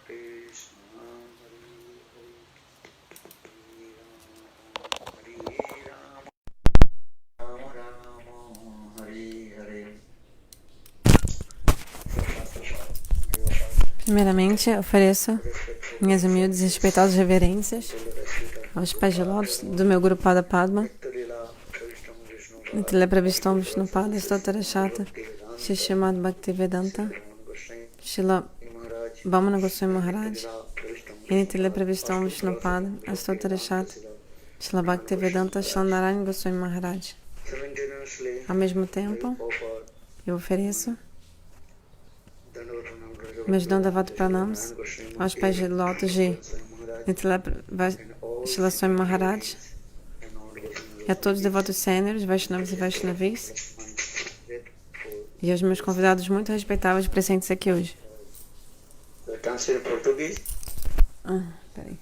Krishna Hare Rama Rama Rama Hare Hare. Primeiramente, ofereço minhas humildes e respeitosas reverências aos pés de lótus do meu Guru Pada Padma, Nitila Prabhistam Vishnupada Stotarashata, Shishimad Bhaktivedanta, Shila Vamana Goswami Maharaj, e Nitila Prabhistam Vishnupada Stotarashata, Shila Bhaktivedanta, Shila Narayana Goswami Maharaj. Ao mesmo tempo, eu ofereço meus Dandavata Pranams aos pés de lótus de Nitila Shila Swami Maharaj e a todos os devotos sêniores, Vaishnavas e Vaishnavis, e aos meus convidados muito respeitáveis presentes aqui hoje. Peraí.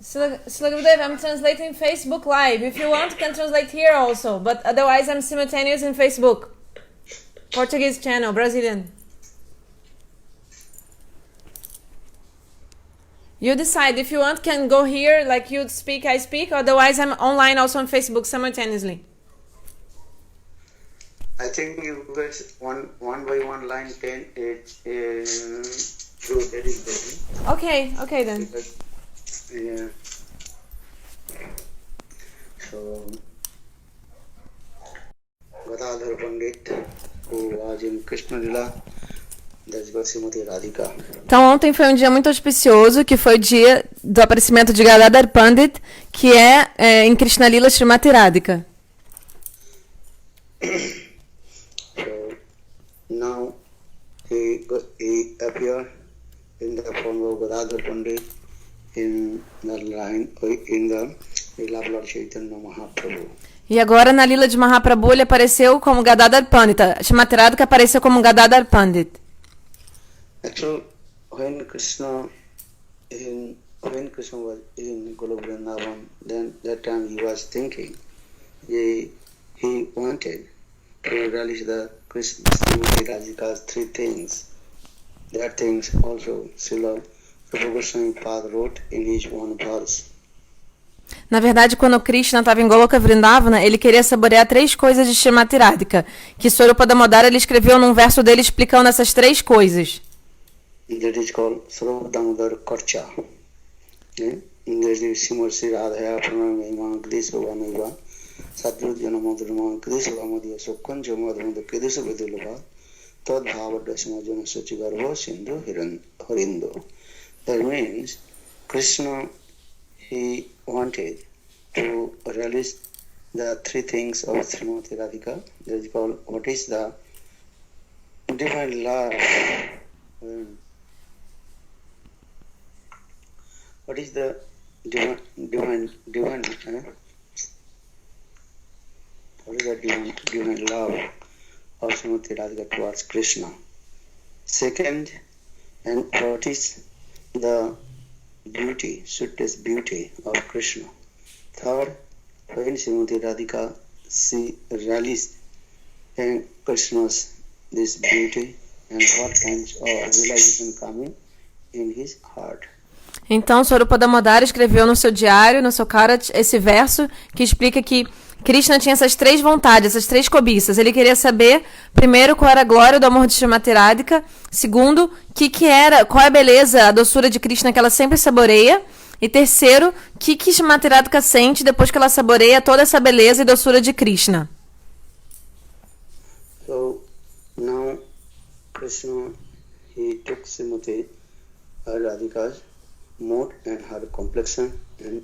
Srila Gurudev, I'm translating Facebook Live. If you want, you can translate here also, but otherwise I'm simultaneous in Facebook. Portuguese channel, Brazilian. You decide. If you want, can go here, like you speak, I speak. Otherwise, I'm online also on Facebook simultaneously. I think you guys one by one line can through that is better. Okay then. Yeah. So Gadadhar Pandit, who was in Krishna Lila, that's Srimati Radhika. Então ontem foi um dia muito auspicioso, que foi o dia do aparecimento de Gadadhar Pandit, que é em Krishna Lila Srimati Radhika. So now he appeared in the form of Gadadhar Pandit in the line in the Lila of Lord Chaitanya Mahaprabhu. E agora na Lila de Mahaprabhu ele apareceu como Gadadhar Pandit. Srimati Radhika apareceu como Gadadhar Pandit. Actually, when Krishna was in Golok Vrindavan, then that time he was thinking, he wanted to realize the Krishna Radhika's three things. That things also Srila Rupa Goswami Pad wrote in his one verse. Na verdade, quando Krishna estava em Goloka Vrindavana, ele queria saborear três coisas de Srimati Radhika, que Swarupa Damodara ele escreveu num verso dele explicando essas três coisas. That is called Swarupa Damodara Karcha. English is Simursi Radhaya Pranamima Gdesa Vaneva Satyudjana Madhurma Gdesa Vamadya Sukkanja Madhurma Gdesa Vidulava Tad Bhavadasma Jana Sachigarva Sindhu Harindo. That means Krishna, he wanted to realize the three things of Srimati Radhika. That is called, what is the divine love? What is the divine love of Srimati Radhika towards Krishna? Second, and what is the beauty, sweetest beauty of Krishna? Third, when Srimati Radhika she realized in Krishna's this beauty and what kinds of realization coming in his heart. Então, Swarupa Damodara escreveu no seu diário, no seu Karat, esse verso que explica que Krishna tinha essas três vontades, essas três cobiças. Ele queria saber, primeiro, qual era a glória do amor de Srimati Radhika. Segundo, qual é a beleza, a doçura de Krishna que ela sempre saboreia. E terceiro, o que Srimati Radhika sente depois que ela saboreia toda essa beleza e doçura de Krishna. So, now, Krishna, he took Srimati Radhika's mood and her complexion and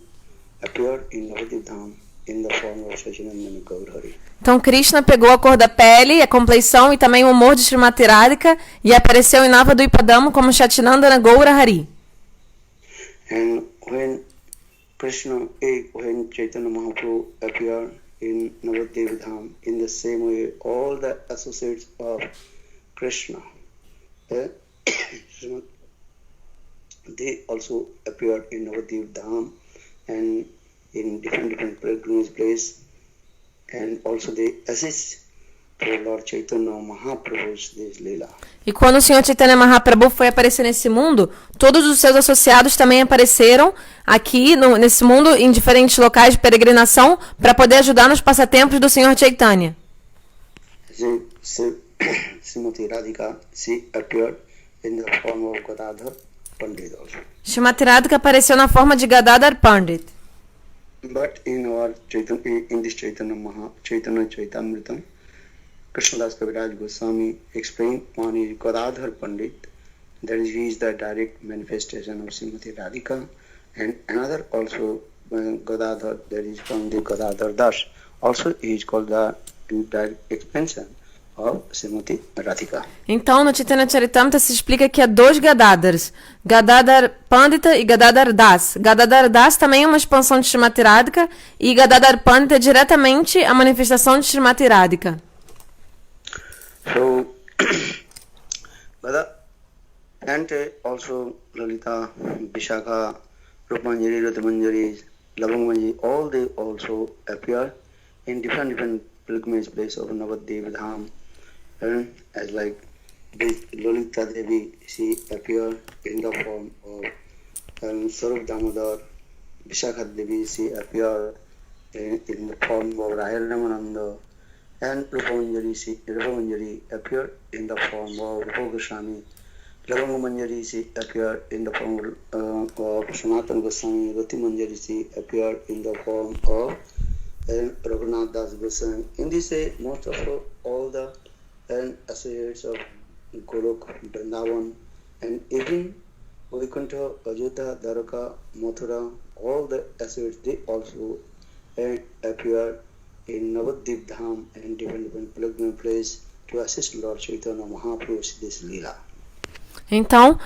appeared in Navadip Dham in the form of Sachinandana Gaurhari. Então Krishna pegou a cor da pele, a compleição e também o humor de Srimati Radhika e apareceu em Navadvipadam como Sachinandana Gaurahari. And when Chaitanya Mahaprabhu appeared in Navadip Dham, in the same way all the associates of Krishna, they also appeared in Navadip Dham and in different pilgrimage places, and also they assist to Lord Chaitanya Mahaprabhu's this Leela. E quando o Senhor Chaitanya Mahaprabhu foi aparecer nesse mundo, todos os seus associados também apareceram aqui nesse mundo em diferentes locais de peregrinação para poder ajudar nos passatempos do Senhor Chaitanya. Srimati Radhika, she appeared in the form of Gadadhar Pandit also. Srimati Radhika apareceu na forma de Gadadhar Pandit. But in this Chaitanya Chaitamritam, Krishnadas Kaviraj Goswami explained one is Gadadhar Pandit, that is, he is the direct manifestation of Srimati Radhika, and another also Gadadhar, that is from the Gadadhar Das, also he is called the direct expansion of Srimati Radhika. Então, no Chaitanya Charitamrita se explica que há dois Gadadhars, Gadadhar Pandita e Gadadhar Das. Gadadhar Das também é uma expansão de Srimati Radhika e Gadadhar Pandita é diretamente a manifestação de Srimati Radhika. So, and also Lalita, Vishakha, Rupanjari, Ratamanjari, Lavangmanjari, all they also appear in different pilgrimage places of Navadvipa Dham. And as like this Lalita Devi, she appeared in the form of Sarup Damodar. Vishakha Devi, she appeared in the form of Rahil Ramananda. And Rupamanjari appeared in the form of Rupa Goswami. Lavanga she appeared in the form of Sanatana Goswami. Rati Manjari she appeared in the form of Raghunath Das Goswami. In this way, most of all the associates of Golok, Vrindavan, and even Vaikuntha, Ajodhya, Dwaraka, Mathura, all the associates, they also appear in Navadvipa Dham and different pilgrimage places to assist Lord Chaitanya Mahaprabhu's this Leela. Então,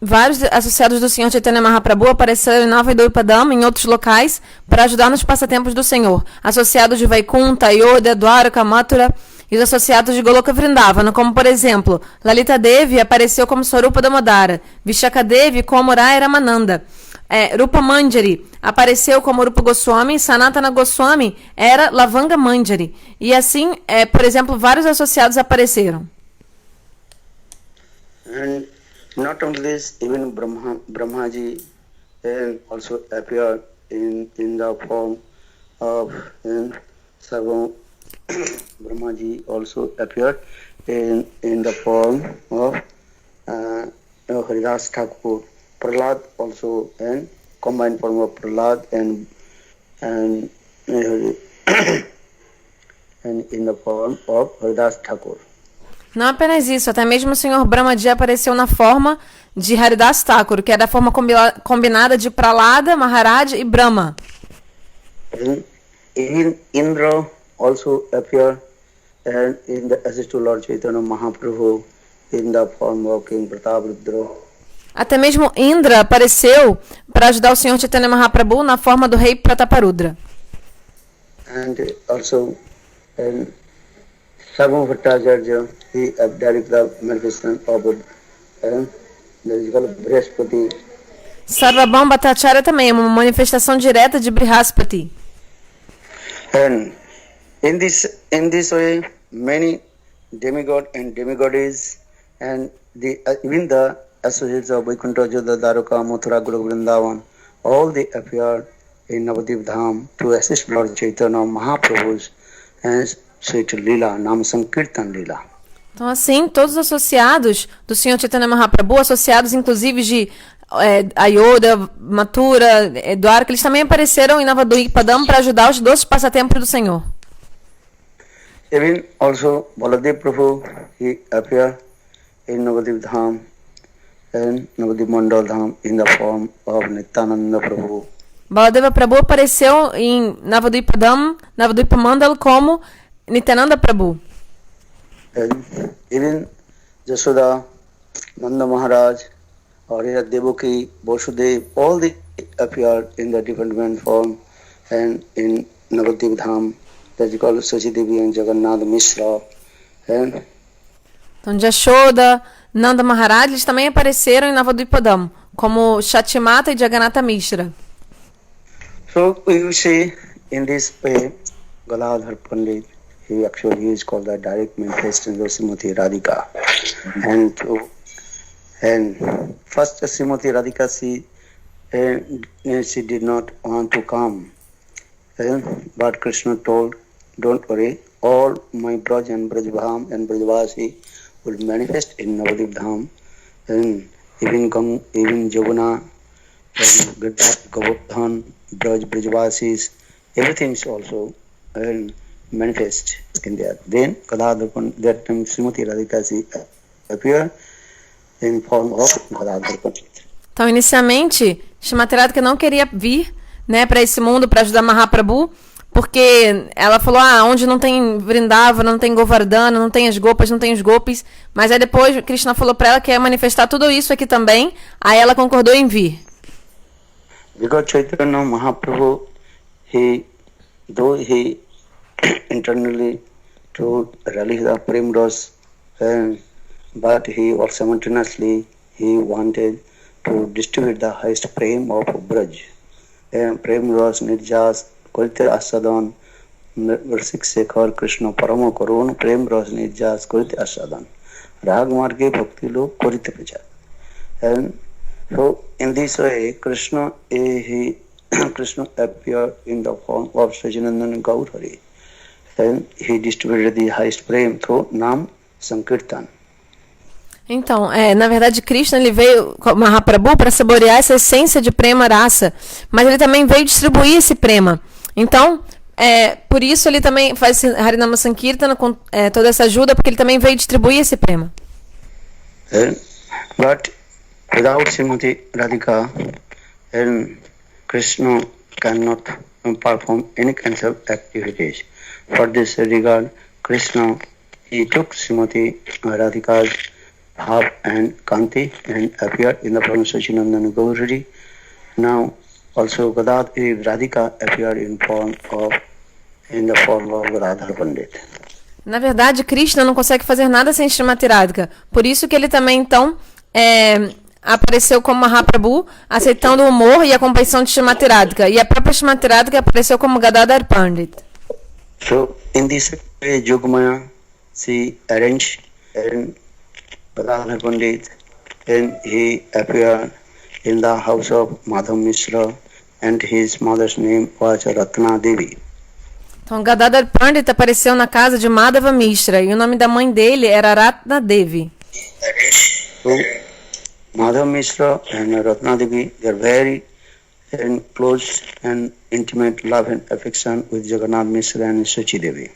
vários associados do Senhor Chaitanya Mahaprabhu apareceram em Navadvipa Dham e em outros locais para ajudar nos passatempos do Senhor. Associados de Vaikuntha, Ayodhya, Dwaraka, Mathura e os associados de Goloka Vrindavana, como por exemplo, Lalita Devi apareceu como Swarupa Damodara, Vishakha Devi como Raya Ramananda. Rupa Manjari apareceu como Rupa Goswami, Sanatana Goswami era Lavanga Manjari. E assim, por exemplo, vários associados apareceram. And not only this, even Brahmaji also appeared in the form of Sarvam. Brahmaji also appeared in the form of Haridas Thakur. Prahlad also, and combined form of Prahlad and in the form of Haridas Thakur. Não apenas isso, até mesmo o Senhor Brahmaji apareceu na forma de Haridas Thakur, que é da forma combinada de Prahlada, Maharaj e Brahma. Even Indra also appeared in the assist to Lord Chaitanya Mahaprabhu in the form of King Prataparudra. Até mesmo Indra apareceu para ajudar o Senhor Chaitanya Mahaprabhu na forma do rei Prataparudra. And also Sarvam Bhattacharya, he directed the manifestation of Brihaspati. Sarvabhauma Bhattacharya também é uma manifestação direta de Brihaspati. And in this way, many demigods and demigoddesses and even the associates of Vaikuntha, Ajodhya, Dwaraka, Mathura, Golok Vrindavan, all they appeared in Navadvipa Dham to assist Lord Chaitanya Mahaprabhu's and Sweet Leela, Nam Sankirtan Leela. Então, assim, todos os associados do Senhor Chaitanya Mahaprabhu, associados inclusive de Ayodhya, Mathura, Dwaraka, eles também apareceram em Navadvipa Dham para ajudar os doces passatempos do Senhor. Even also Baladev Prabhu, he appeared in Navadvipa Dham and Navadvipa Mandal Dham in the form of Nityananda Prabhu. Baladeva Prabhu apareceu em Navadvipa Dham, Navadvipa Mandal como Nityananda Prabhu. And even Jasoda, Nanda Maharaj, Arya Devaki, Vasudev, all they appeared in the different form and in Navadvipa Dham, that is called Sachi Devi and Jagannath Mishra. And então, Jashoda, Nanda Maharaj, eles também apareceram em Navadvipa Dham, como Shatimata e Jagannatha Mishra. so we see in this way, Gadadhar Pandit, he actually is called the direct manifestation of Srimati Radhika. And first Srimati Radhika, she did not want to come. But Krishna told, don't worry, all my Braj and Brajbham and Brajvasi will manifest in Navadip Dham. And even Jamuna, Govardhan, Brajvasis, everything is also manifest in there. Then Gadadhar Pandit, that time Srimati Radhika appeared in form of Gadadhar Pandit. Então, inicialmente, Srimati Radhika não queria vir, né, para esse mundo para ajudar Mahaprabhu, porque ela falou, onde não tem Vrindavana, não tem Govardhana, não tem as gopas, não tem os gopis. Mas aí depois Krishna falou para ela que ia manifestar tudo isso aqui também. Aí ela concordou em vir. Because Chaitanya Mahaprabhu, though he internally to release the Prem Ras, but he also simultaneously he wanted to distribute the highest Prem of Braj. Prem Ras Nirjas Kurite Asadan Versik Sekhar Krishna Paramo Korun Prem Ras Nirjas Kurite Asadan Rag Marge Bhakti Lok Kurite Prachar. And so in this way Krishna appeared in the form of Sajanandan Gaurhari, and he distributed the highest Prem through Nam Sankirtan. Então, na verdade, Krishna ele veio com Mahaprabhu para saborear essa essência de prema rasa, mas ele também veio distribuir esse prema. Então, por isso ele também faz Harinama Sankirtana com toda essa ajuda, porque ele também veio distribuir esse prema. But without Srimati Radhika, Krishna cannot perform any kinds of activities. For this regard, Krishna, he took Srimati Radhika's Bhav and Kanti and appeared in the form of Sachinandana Gaurari. Now also Radhika appeared in the form of Radha Pandit. Na verdade, Krishna não consegue fazer nada sem Srimati Radhika. Por isso que ele também, então, apareceu como Mahaprabhu, aceitando o humor e a compreensão de Srimati Radhika. E a própria Srimati Radhika apareceu como Gadadhar Pandit. So, in this way, Yogamaya, she arranged Gadadhar Pandit, and he appeared in the house of Madhav Mishra, and his mother's name was Ratna Devi. Então, Gadadhar Pandit apareceu na casa de Madhava Mishra, e o nome da mãe dele era Ratna Devi. So, Madhav Mishra and Ratna Devi, they are very close and intimate love and affection with Jagannath Mishra and Sachi Devi.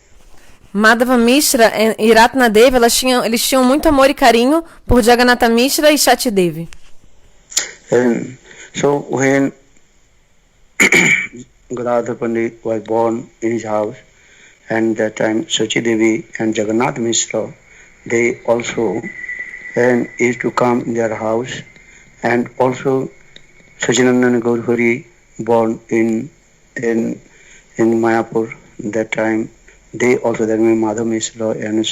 Madhava Mishra e Ratna Devi, eles tinham muito amor e carinho por Jagannatha Mishra e Sachi Devi. And so when Gadadhar Pandit was born in his house, and that time Sachi Devi and Jagannath Mishra, they also used to come in their house, and also Sachinandana Gaurhari born in Mayapur. That time they also, that means Madhav Mishra and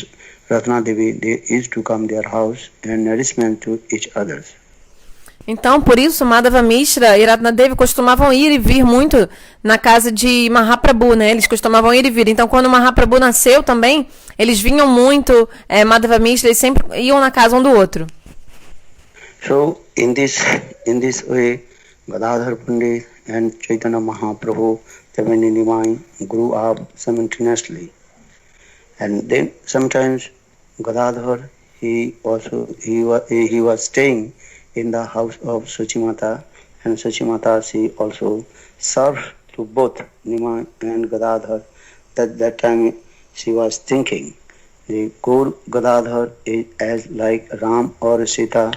Ratna Devi, they used to come their house and nourishment to each other. Então, por isso, Madhava Mishra e Ratna Devi costumavam ir e vir muito na casa de Mahaprabhu, né? Eles costumavam ir e vir. Então, quando Mahaprabhu nasceu também, eles vinham muito, Madhava Mishra, eles sempre iam na casa um do outro. So, in this way, Gadadhar Pandit and Chaitanya Mahaprabhu, Tamini Nimai, grew up simultaneously. And then sometimes Gadadhar, he was staying in the house of Sachimata, and Sachimata, she also served to both Nimai and Gadadhar. That time she was thinking, the Gaur Gadadhar is as like Ram or Sita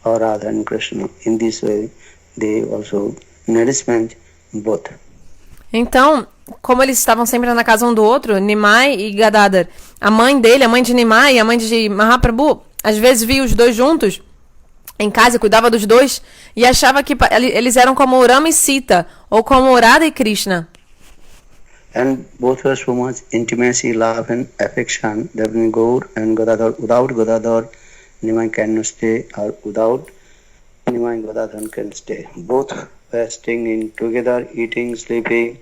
or Radha and Krishna. In this way, they also nourishment both. Então, como eles estavam sempre na casa um do outro, Nimai e Gadadhar, a mãe dele, a mãe de Nimai e a mãe de Mahaprabhu, às vezes via os dois juntos em casa, cuidava dos dois e achava que eles eram como Rama e Sita, ou como Radha e Krishna. And both were so much intimacy, love and affection that in Gaur and Gadadhar, without Gadadhar, Nimai cannot stay, or without Nimai and Gadadhar can stay. Both were staying in together, eating, sleeping,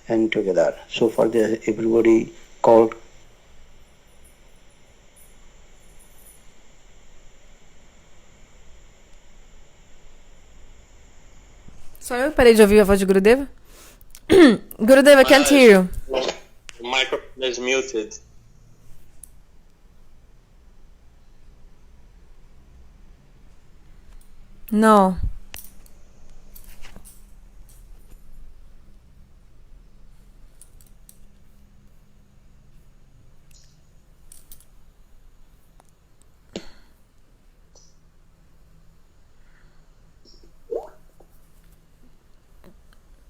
and together. So for this, everybody called Só eu parei de ouvir a voz de Gurudeva? Gurudeva, I can't hear you. The microphone is muted. No.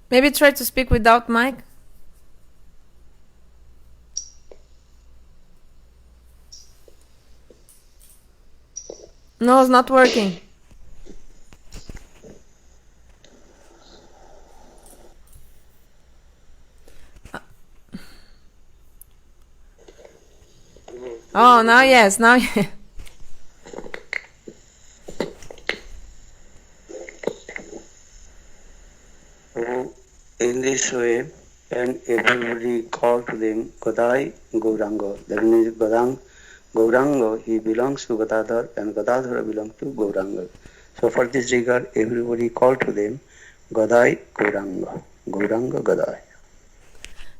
Maybe try to speak without mic. No, it's not working. Oh, now yes, now yes. So in this way, and everybody called to them Gadai Gauranga. That means Gauranga, he belongs to Gadadhar and Gadadhar belongs to Gauranga. So for this regard, everybody called to them Gadai Gauranga. Gauranga Gadai.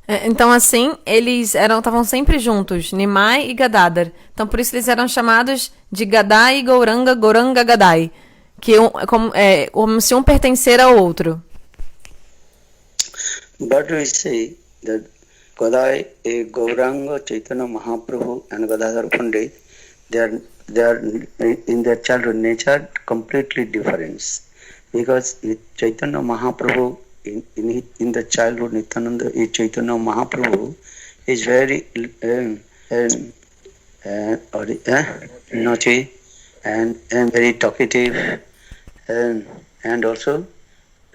Então assim, eles estavam sempre juntos, Nimai e Gadadhar. Então por isso eles eram chamados de Gadai e Gauranga, Gauranga Gadai, que como se um pertencer ao outro. But we say that Gadai, Gauranga, Chaitanya Mahaprabhu and Gadadhar Pandit, they are in their childhood nature completely different. Because with Chaitanya Mahaprabhu, in the childhood, Nityananda, Chaitanya Mahaprabhu is very naughty and very talkative and also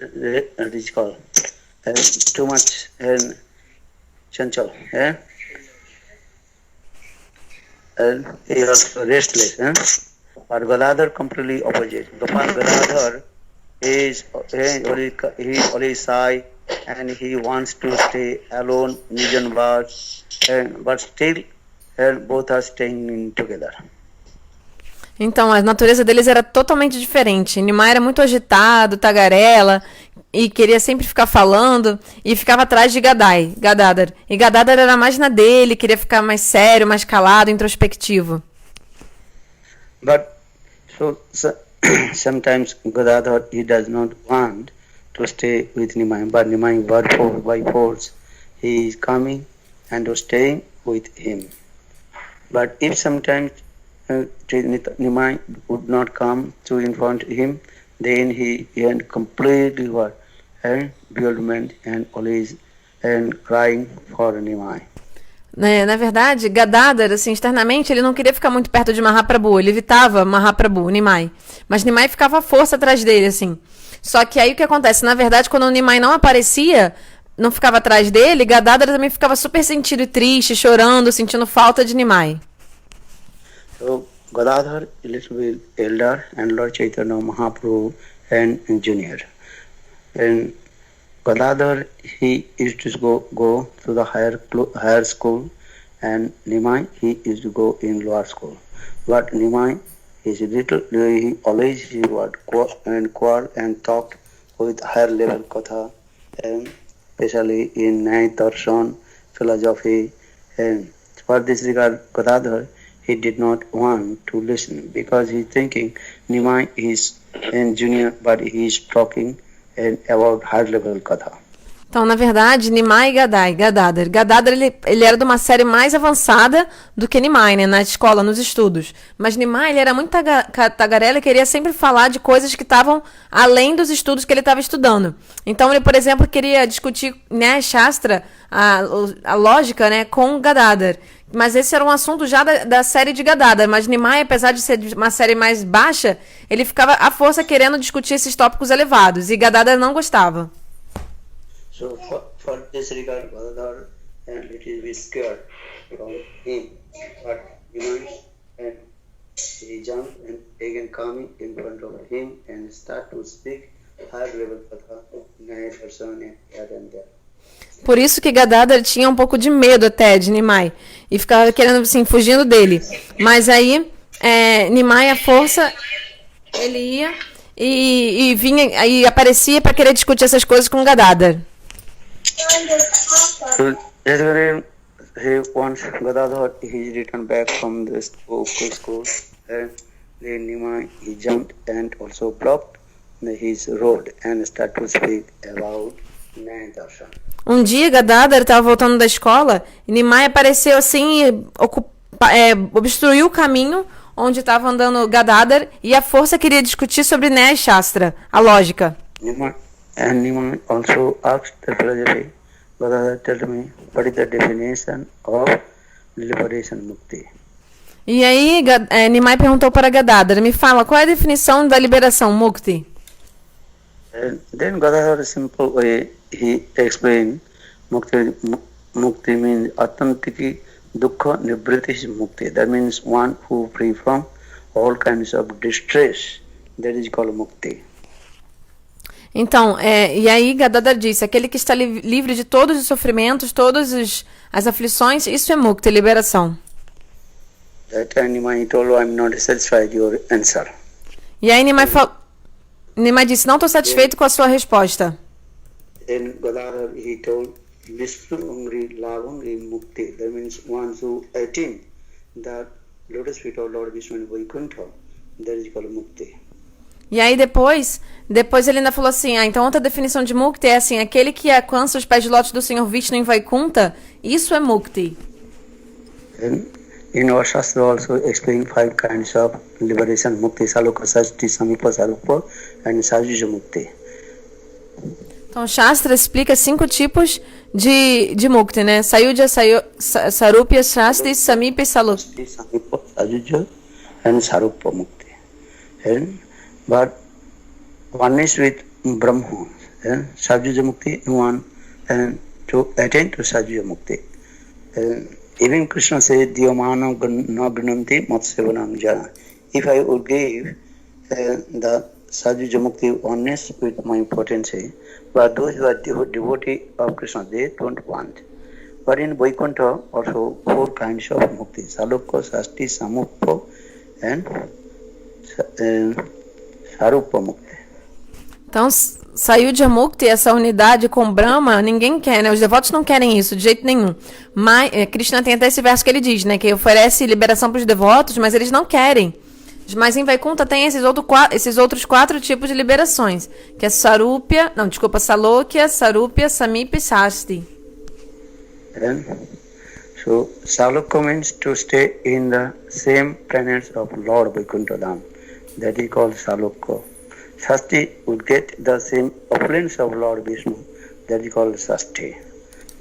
what is called too much chanchal, and he also restless. But Gadadhar completely opposite. Gadadhar is always shy and he wants to stay alone, Nijan but still both are staying together. Então, a natureza deles era totalmente diferente. Nimai era muito agitado, tagarela, e queria sempre ficar falando, e ficava atrás de Gadadhar. E Gadadhar era mais na dele, queria ficar mais sério, mais calado, introspectivo. But sometimes Gadadhar, he does not want to stay with Nimai, but Nimai by force, he is coming and staying with him. But if sometimes Nimai would not come to in front of him, then he had completely bewilderment and always crying for Nimai. Na verdade, Gadadhar, assim, externamente, ele não queria ficar muito perto de Mahaprabhu, ele evitava Mahaprabhu, Nimai. Mas Nimai ficava à força atrás dele, assim. Só que aí o que acontece? Na verdade, quando o Nimai não aparecia, não ficava atrás dele, Gadadhar também ficava super sentido e triste, chorando, sentindo falta de Nimai. So Gadadhar, a little bit elder, and Lord Chaitanya Mahaprabhu and junior. And Gadadhar, he used to go to the higher school, and Nimai, he used to go in lower school. But Nimai is he always would quarrel and talk with higher level katha, and especially in Nyaya Darshan, philosophy. And for this regard, Gadadhar, he did not want to listen because he's thinking Nimai is in junior, but he is talking about higher level katha. Então, na verdade, Nimai e Gadadhar. Gadadhar, ele era de uma série mais avançada do que Nimai, né? Na escola, nos estudos. Mas Nimai, ele era muito tagarela e queria sempre falar de coisas que estavam além dos estudos que ele estava estudando. Então, ele, por exemplo, queria discutir, né, Shastra, a lógica, né, com Gadadhar. Mas esse era um assunto já da série de Gadadhar. Mas Nimai, apesar de ser uma série mais baixa, ele ficava à força querendo discutir esses tópicos elevados. E Gadadhar não gostava. So for this regard, Gadadhar and little bit scared from him. But and he jumped and again coming in front of him and start to speak higher level katha, Nyaya Darshan and here and there. Por isso que Gadadhar tinha um pouco de medo até de Nimai. E ficava querendo, assim, fugindo dele. Mas aí, Nimai, à força, ele ia e vinha e aparecia para querer discutir essas coisas com Gadadhar. So that's when once Gadadhar he returned back from the school and then Nimai he jumped and also blocked his road and started to speak about Nayadarshan. Um dia Gadadhar estava voltando da escola e Nimai apareceu assim e obstruiu o caminho onde estava andando Gadadhar e a força queria discutir sobre Nyaya Shastra, a lógica. Nimai also asked the philosophy, Gadadhar, tell me what is the definition of liberation mukti? E aí Nimai perguntou para Gadadhar, me fala, qual é a definição da liberação mukti? And then Gadadhar simple way he explained mukti means authentic dukkha nivritti mukti. That means one who free from all kinds of distress. That is called mukti. Então, e aí Gadadhar disse, aquele que está livre de todos os sofrimentos, todas as aflições, isso é mukti, liberação. That time Nimai told, I'm not satisfied your answer. E aí Nimai disse, não estou satisfeito com a sua resposta. Then Gadadhar he told, Vishnu Umri Lavangri Mukti. That means one who attain the lotus feet of Lord Vishnu in Vaikuntha. That is called Mukti. E aí depois ele ainda falou assim, então outra definição de mukti é assim, aquele que alcança os pés de lótus do Senhor Vishnu em Vaikuntha, isso é mukti. Then in our Shastra also explain 5 kinds of liberation mukti, Saloka, Sasti, Samipa, Sarupa and Sajuja Mukti. Então Shastra explica 5 tipos de mukti, né? Sayuja, Sarupya, Shasti, Samipa e Saluka. Samipa, Sajuja and Sarupa Mukti. But one is with Brahma, Sajuja Mukti, one and to attain to Sajuja Mukti. Even Krishna says, Diyamana Nagnanti Matsevanam Jana. If I would give the Sajuja Mukti oneness with my potency, but those who are devotee of Krishna, they don't want. But in Vaikuntha also 4 kinds of mukti, Saloka, Sasti, Samuppa and Sarupa Mukti. Então, Sayuja Mukti, essa unidade com Brahma, ninguém quer, né? Os devotos não querem isso, de jeito nenhum. Mas Krishna tem até esse verso que ele diz, né? Que oferece liberação para os devotos, mas eles não querem. Mas em Vaikuntha tem esses outros 4 tipos de liberações, que é Salokya, Sarupya, Samipa e Shasti. So, Salokya means to stay in the same planets of Lord Vaikuntha Dham. That is called Salokya. Shasti would get the same opulence of Lord Vishnu. That is called Shasti.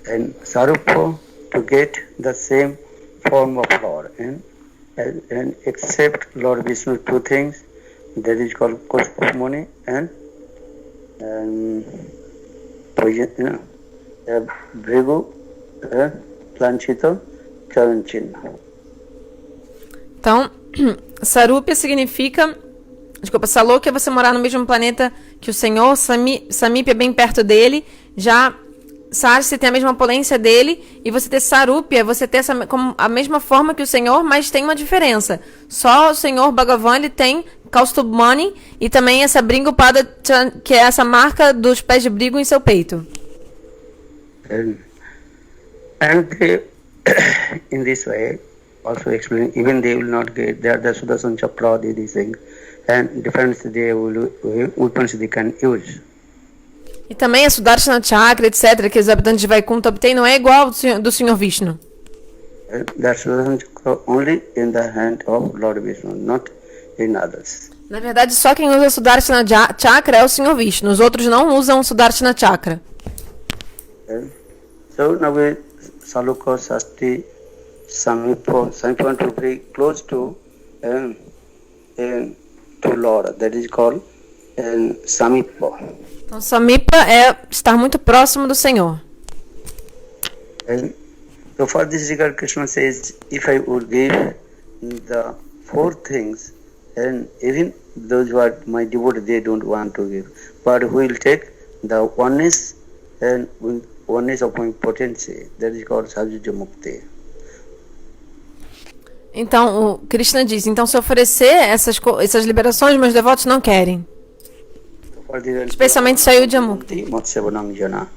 And Sarupa to get the same form of Lord. And accept Lord Vishnu 2 things. That is called Kuspamani and Bhrigu Planchita Charanchina. Então, Sarupya significa... Desculpa, Salokya é você morar no mesmo planeta que o Senhor, Samipya é bem perto dele, já Shasti tem a mesma opulência dele, e você ter Sarupya, você ter como a mesma forma que o Senhor, mas tem uma diferença. Só o Senhor Bhagavan, ele tem Kaustubhmani e também essa Bringupada, que é essa marca dos pés de brigo em seu peito. And they, in this way, also explain, even they will not get, they are the Sudarshan Chakra, these things, and different weapons they can use. E também a Sudarshana Chakra, etc., que os habitantes de Vaikuntha obtêm, não é igual do Senhor Vishnu. That Sudarshan Chakra only in the hand of Lord Vishnu, not in others. Na verdade, só quem usa Sudarshana Chakra é o Senhor Vishnu. Os outros não usam Sudarshana Chakra. So now we Saloka, Shasti, Samipa to be close to Lord. That is called Samipa. Então, Samipa é estar muito próximo do Senhor. So for this regard, Krishna says, if I would give the 4 things, and even those who are my devotees, they don't want to give. But who will take the oneness and oneness of my potency, that is called Sajuja Mukti. Então, o Krishna diz, então se oferecer essas liberações, meus devotos não querem. For the especialmente Sayuja Mukti. Matsyavanam Jana.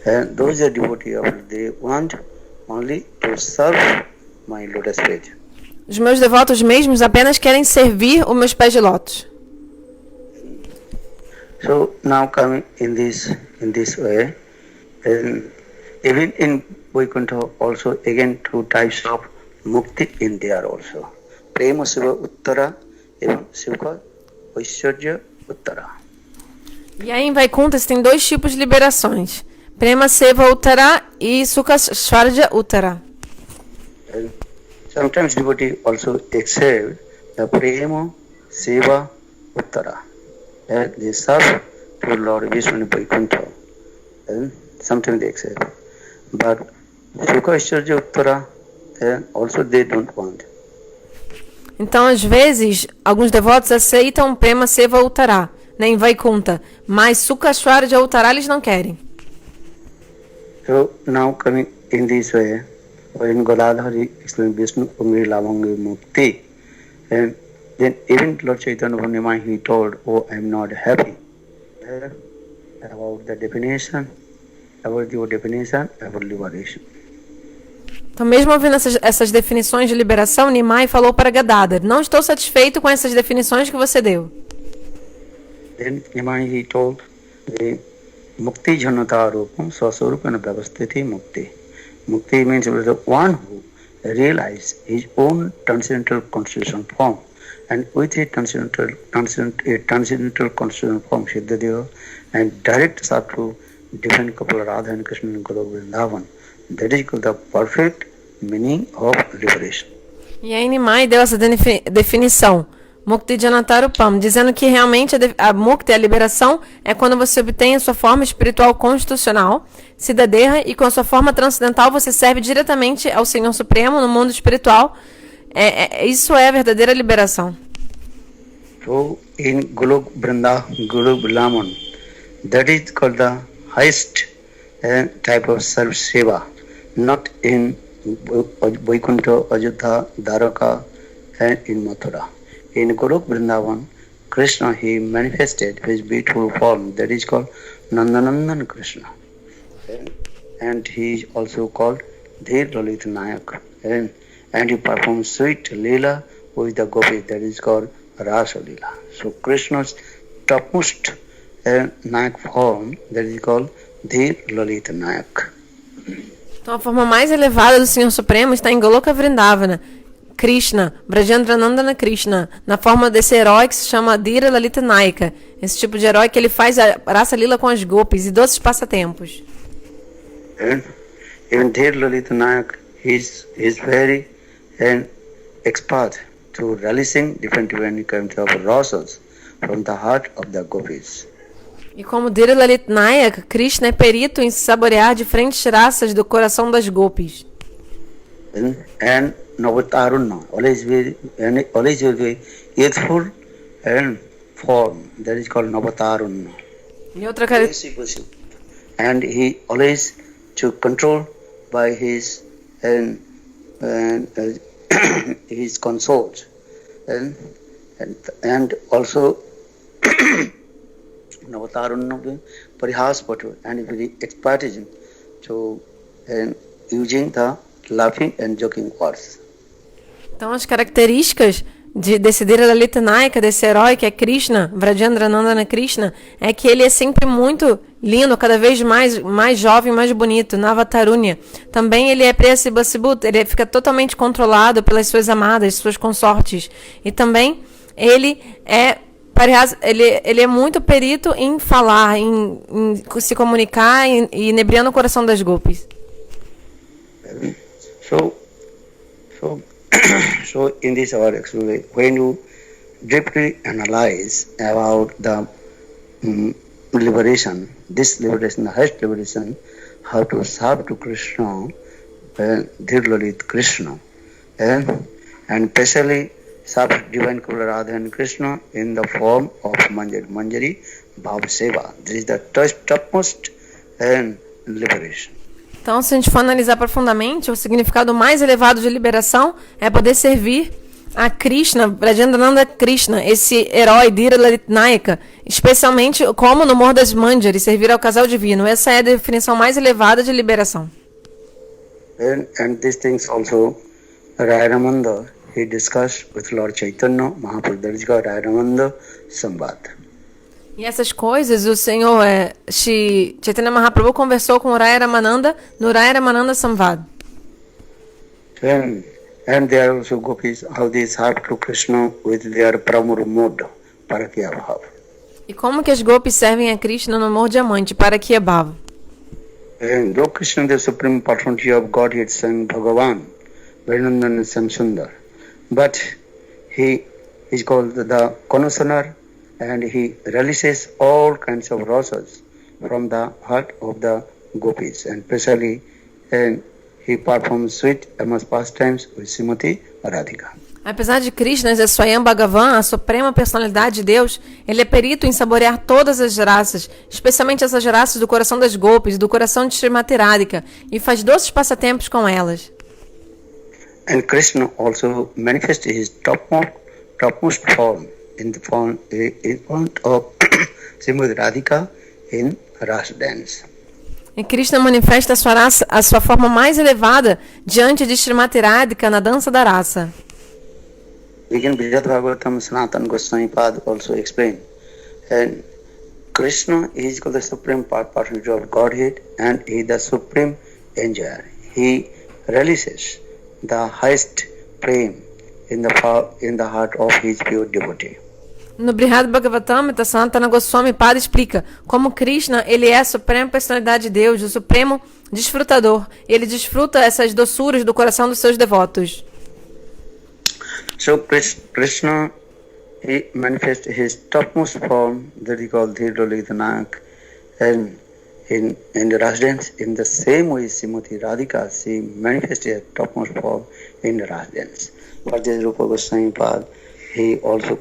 And those are devotees of they want only to serve my lotus feet. Os meus devotos mesmos apenas querem servir os meus pés de lótus. So now coming in this way, and even in Vaikuntha also again two types of mukti in there also. Prema Siva Uttara and Sukha Aishwarya Uttara. E aí em Vaikuntha tem dois tipos de liberações. Prema Seva Uttara e Sukha Shvarja Uttara. And sometimes devotee also accept the Prema Seva Uttara. And they serve to Lord Vishnu in Vaikuntha. And sometimes they accept. But Sukha Aishwarya Uttara, and also they don't want. Então, às vezes, alguns devotos aceitam Prema Seva Uttara, né, em Vaikuntha, mas Sukha Shvarja Uttara eles não querem. So now coming in this way, when Gadadhari explained Vishnu Umri Lavangi Mukti, and then even Lord Chaitanya Purnima he told, oh, I am not happy. About the definition, about your definition, about liberation. Então, mesmo ouvindo essas definições de liberação, Nimai falou para Gadadhar, não estou satisfeito com essas definições que você deu. Then Nimai he told, the Mukti Janata Rupam Swaswarupana Vyavasthiti Mukti. Mukti means the one who realizes his own transcendental constitutional form. And with a transcendental constitutional form, Siddhadeva, and direct serve to different couple Radha and Krishna and Golok Vrindavan. That is called the perfect meaning of liberation. E aí Nimai deu essa definição, Mukti Janatarupam, dizendo que realmente a Mukti, a liberação, é quando você obtém a sua forma espiritual constitucional, Siddhadeha, e com a sua forma transcendental você serve diretamente ao Senhor Supremo no mundo espiritual. Isso é a verdadeira liberação. So in Golok Vrindavan, that is called the highest type of self-seva, not in Vaikuntha, Ajodhya, Dwaraka, and in Mathura. In Golok Vrindavan, Krishna, he manifested his beautiful form, that is called Nandanandan Krishna. And he is also called Dhir Lalit Nayak. And he performs sweet Leela with the gopis, that is called Rasa Leela. So Krishna's topmost Nayak form, that is called Dhir Lalit Nayak. Então a forma mais elevada do Senhor Supremo está em Goloka Vrindavana. Krishna, Brajendranandana Krishna, na forma desse herói que se chama Dhira Lalita Nayaka. Esse tipo de herói que ele faz a Rasa Lila com as gopis e doces passatempos. Even Dhir Lalita Nayak, he is very expert to releasing different kinds of rasas from the heart of the gopis. E como Dhira Lalita Nayaka, Krishna é perito em saborear diferentes raças do coração das gopis. And Navataruna, always will be youthful and form, that is called Navataruna. E outra And he always to control by his his consort, and also Navataruna Parihaspatu, and very expertise to using the laughing and joking words. Então as características desse Dhira Lalita Nayaka, desse herói que é Krishna, Vrajendranandana Krishna, é que ele é sempre muito lindo, cada vez mais jovem, mais bonito, Navatarunya. Também ele é Priyasibasibut, ele fica totalmente controlado pelas suas amadas, suas consortes. E também ele é muito perito em falar, em se comunicar e inebriando o coração das gopis. So in this hour, actually, when you deeply analyze about the liberation, this liberation, the highest liberation, how to serve to Krishna, Dhir Lalit Krishna, and especially serve Divine Kula Radha and Krishna in the form of Manjari Bhav Seva. This is the topmost liberation. Então, se a gente for analisar profundamente, o significado mais elevado de liberação é poder servir A Krishna, Brajendananda Krishna, esse herói Dhira Lalitnayaka, especialmente como no Morro das Manjari, servir ao casal divino. Essa é a definição mais elevada de liberação. And these things also Raya Ramananda he discussed with Lord Chaitanya Mahaprabhu. That is called Raya Ramananda Samvad. E essas coisas o Senhor Shri Chaitanya Mahaprabhu conversou com o Raya Ramananda no Raya Ramananda Samvad. And there are also gopis how they serve to Krishna with their pramur mode, Parakya Bhav. E como que as gopis servem a Krishna no Amor Diamante, Parakya Bhava? And Lord Krishna, the supreme personality of Godhead, son Bhagavan, Varinandan Samsundar. But he is called the connoisseur and he relishes all kinds of rasas from the heart of the gopis, and especially he performs sweet amorous pastimes with Srimati Radhika. Apesar de Krishna ser Swayam Bhagavan, a suprema personalidade de Deus, ele é perito em saborear todas as raças, especialmente essas raças do coração das gopis, do coração de Srimati Radhika, e faz doces passatempos com elas. And Krishna also manifests his topmost form in front of Srimati Radhika in Ras dance. E Krishna manifesta a sua forma mais elevada diante de Srimati Radhika na dança da raça. Again, Vijat Bhagavatam Sanatana Goswami Pad also explain. And Krishna is called the supreme personality of Godhead and he is the supreme enjoyer. He relishes the highest prem in the heart of his pure devotee. No Brihad Bhagavatamrita, Sanatana Goswami Pada explica como Krishna ele é a suprema personalidade de Deus, o supremo desfrutador. Ele desfruta essas doçuras do coração dos seus devotos. So Krishna he manifests his topmost form that he called Dhirolitanayak, and in the Ras dance in the same way Srimati Radhika she manifests her topmost form in the Ras dance. For this Rupa Goswami Pad he also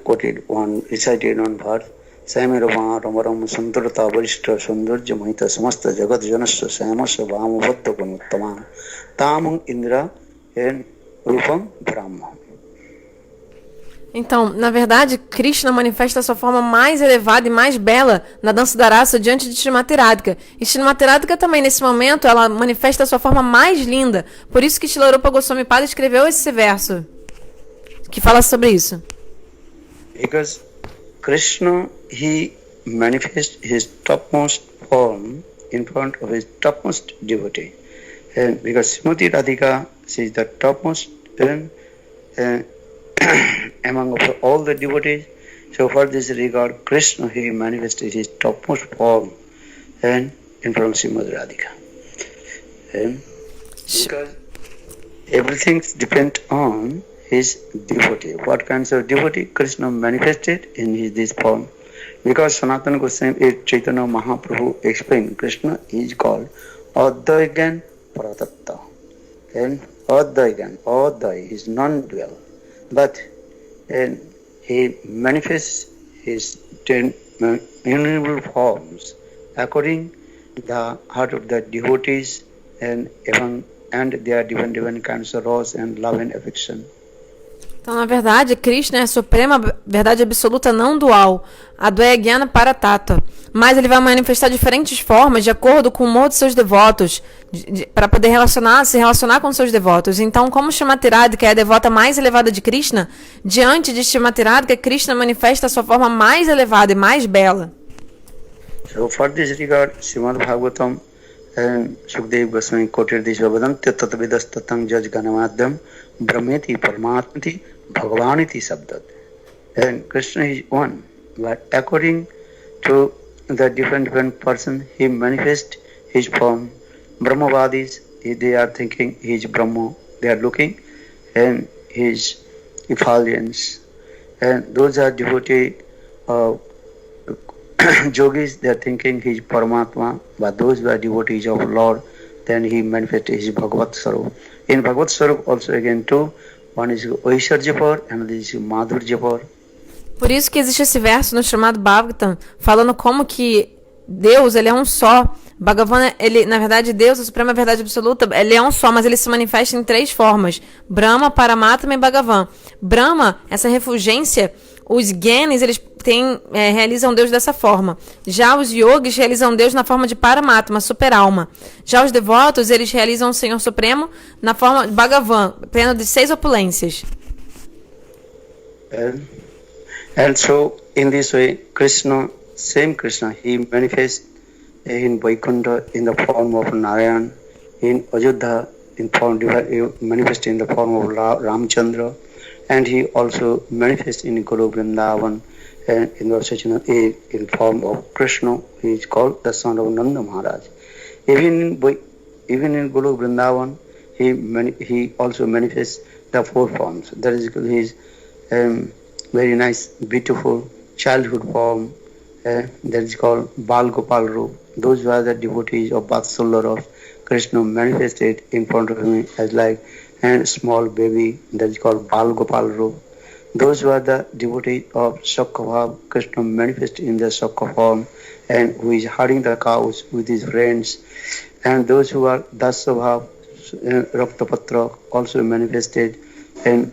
recited one verse. Samirama Ramaram Sundurata Varishta Sundurja Mahita Samasta Jagat Janasya Samasya Vamavatta Gunuttama Tamam Indra and Rupam Brahma. Então, na verdade, Krishna manifesta a sua forma mais elevada e mais bela na dança da raça diante de Srimati Radhika. E Srimati Radhika também, nesse momento, ela manifesta a sua forma mais linda. Por isso que Srila Rupa Goswami Pada escreveu esse verso, que fala sobre isso. Because Krishna, he manifests his topmost form in front of his topmost devotee. And because Srimati Radhika, she is the topmost among all the devotees. So for this regard, Krishna, he manifested his topmost form and in front of Srimati Radhika. And because everything depends on his devotee. What kinds of devotee Krishna manifested in this form? Because Sanatana Goswami Chaitanya Mahaprabhu explained Krishna is called Advaigan Pratatta. And Advai is non-dual. But he manifests his 10 innumerable forms according to the heart of the devotees and their different kinds of rose and love and affection. Então, na verdade, Krishna é a suprema verdade absoluta não dual, a Dvaya Paratattva. Mas ele vai manifestar diferentes formas de acordo com o modo de seus devotos, para poder se relacionar com seus devotos. Então, como Srimati Radhika é a devota mais elevada de Krishna, diante de Srimati Radhika, Krishna manifesta a sua forma mais elevada e mais bela. So, for this regard, Srimad Bhagavatam and Sukdev Goswami quoted this Bhagavatam, Tattvavidas Tattang Jajganamadhyam Brahmeti Paramatmati Bhagavaniti Sabdat. And Krishna is one, but according to the different person, he manifests his form. Brahmavadis, they are thinking he is Brahma, they are looking, and his effulgence. And those are devotee yogis, they are thinking he is Paramatma, but those who are devotees of Lord, then he manifests his Bhagavat Sarup. In Bhagavat Sarup also again two, one is Oisharjapur and another is Madhurjapur. Por isso que existe esse verso no chamado Bhagavatam, falando como que Deus ele é um só, Bhagavan, ele, na verdade, Deus, a suprema verdade absoluta, ele é um só, mas ele se manifesta em 3 formas: Brahma, Paramatma e Bhagavan. Brahma, essa refulgência, os Gyanis, eles realizam Deus dessa forma. Já os Yogis realizam Deus na forma de Paramatma, super-alma. Já os devotos, eles realizam o Senhor Supremo na forma de Bhagavan, pleno de 6 opulências. And so, in this way, Krishna, same Krishna, he manifests in Vaikuntha in the form of Narayan, in Ajodha manifests in the form of Ramchandra, and he also manifests in Goloka Vrindavan and in form of Krishna. He is called the son of Nanda Maharaj. Even in Goloka Vrindavan, he also manifests the 4 forms. That is his very nice, beautiful childhood form. That is called Bal Gopal Rup. Those were the devotees of Vatsalya of Krishna manifested in front of him as like a small baby. That is called Bal Gopal Rup. Those were the devotees of Sakha, Krishna manifested in the Sakha form, and who is herding the cows with his friends. And those who are Dasabhav, Raktapatra, also manifested in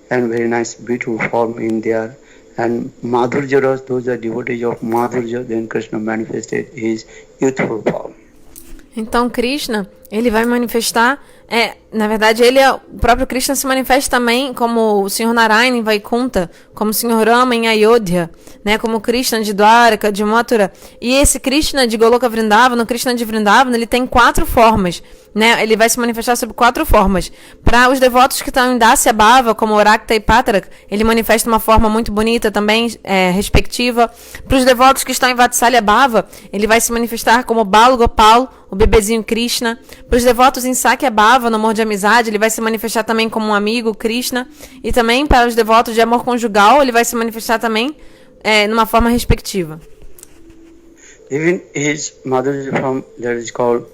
very nice, beautiful form in there. And Madhurja, those are devotees of Madhurja, then Krishna manifested his youthful form. Então Krishna, ele vai manifestar, na verdade o próprio Krishna se manifesta também como o Senhor Narayana em Vaikuntha, como o Senhor Rama em Ayodhya, né, como o Krishna de Dwaraka, de Mathura. E esse Krishna de Goloka Vrindavan, o Krishna de Vrindavan, ele tem 4 formas, né? Ele vai se manifestar sob 4 formas. Para os devotos que estão em Dasya Bhava, como Orakta e Patrak, ele manifesta uma forma muito bonita também, respectiva. Para os devotos que estão em Vatsalya Bhava, ele vai se manifestar como Bal Gopal, o bebezinho Krishna. Para os devotos em Sakya Bhava, no amor de amizade, ele vai se manifestar também como um amigo Krishna. E também para os devotos de amor conjugal, ele vai se manifestar também numa forma respectiva. Even his mother's form, that is called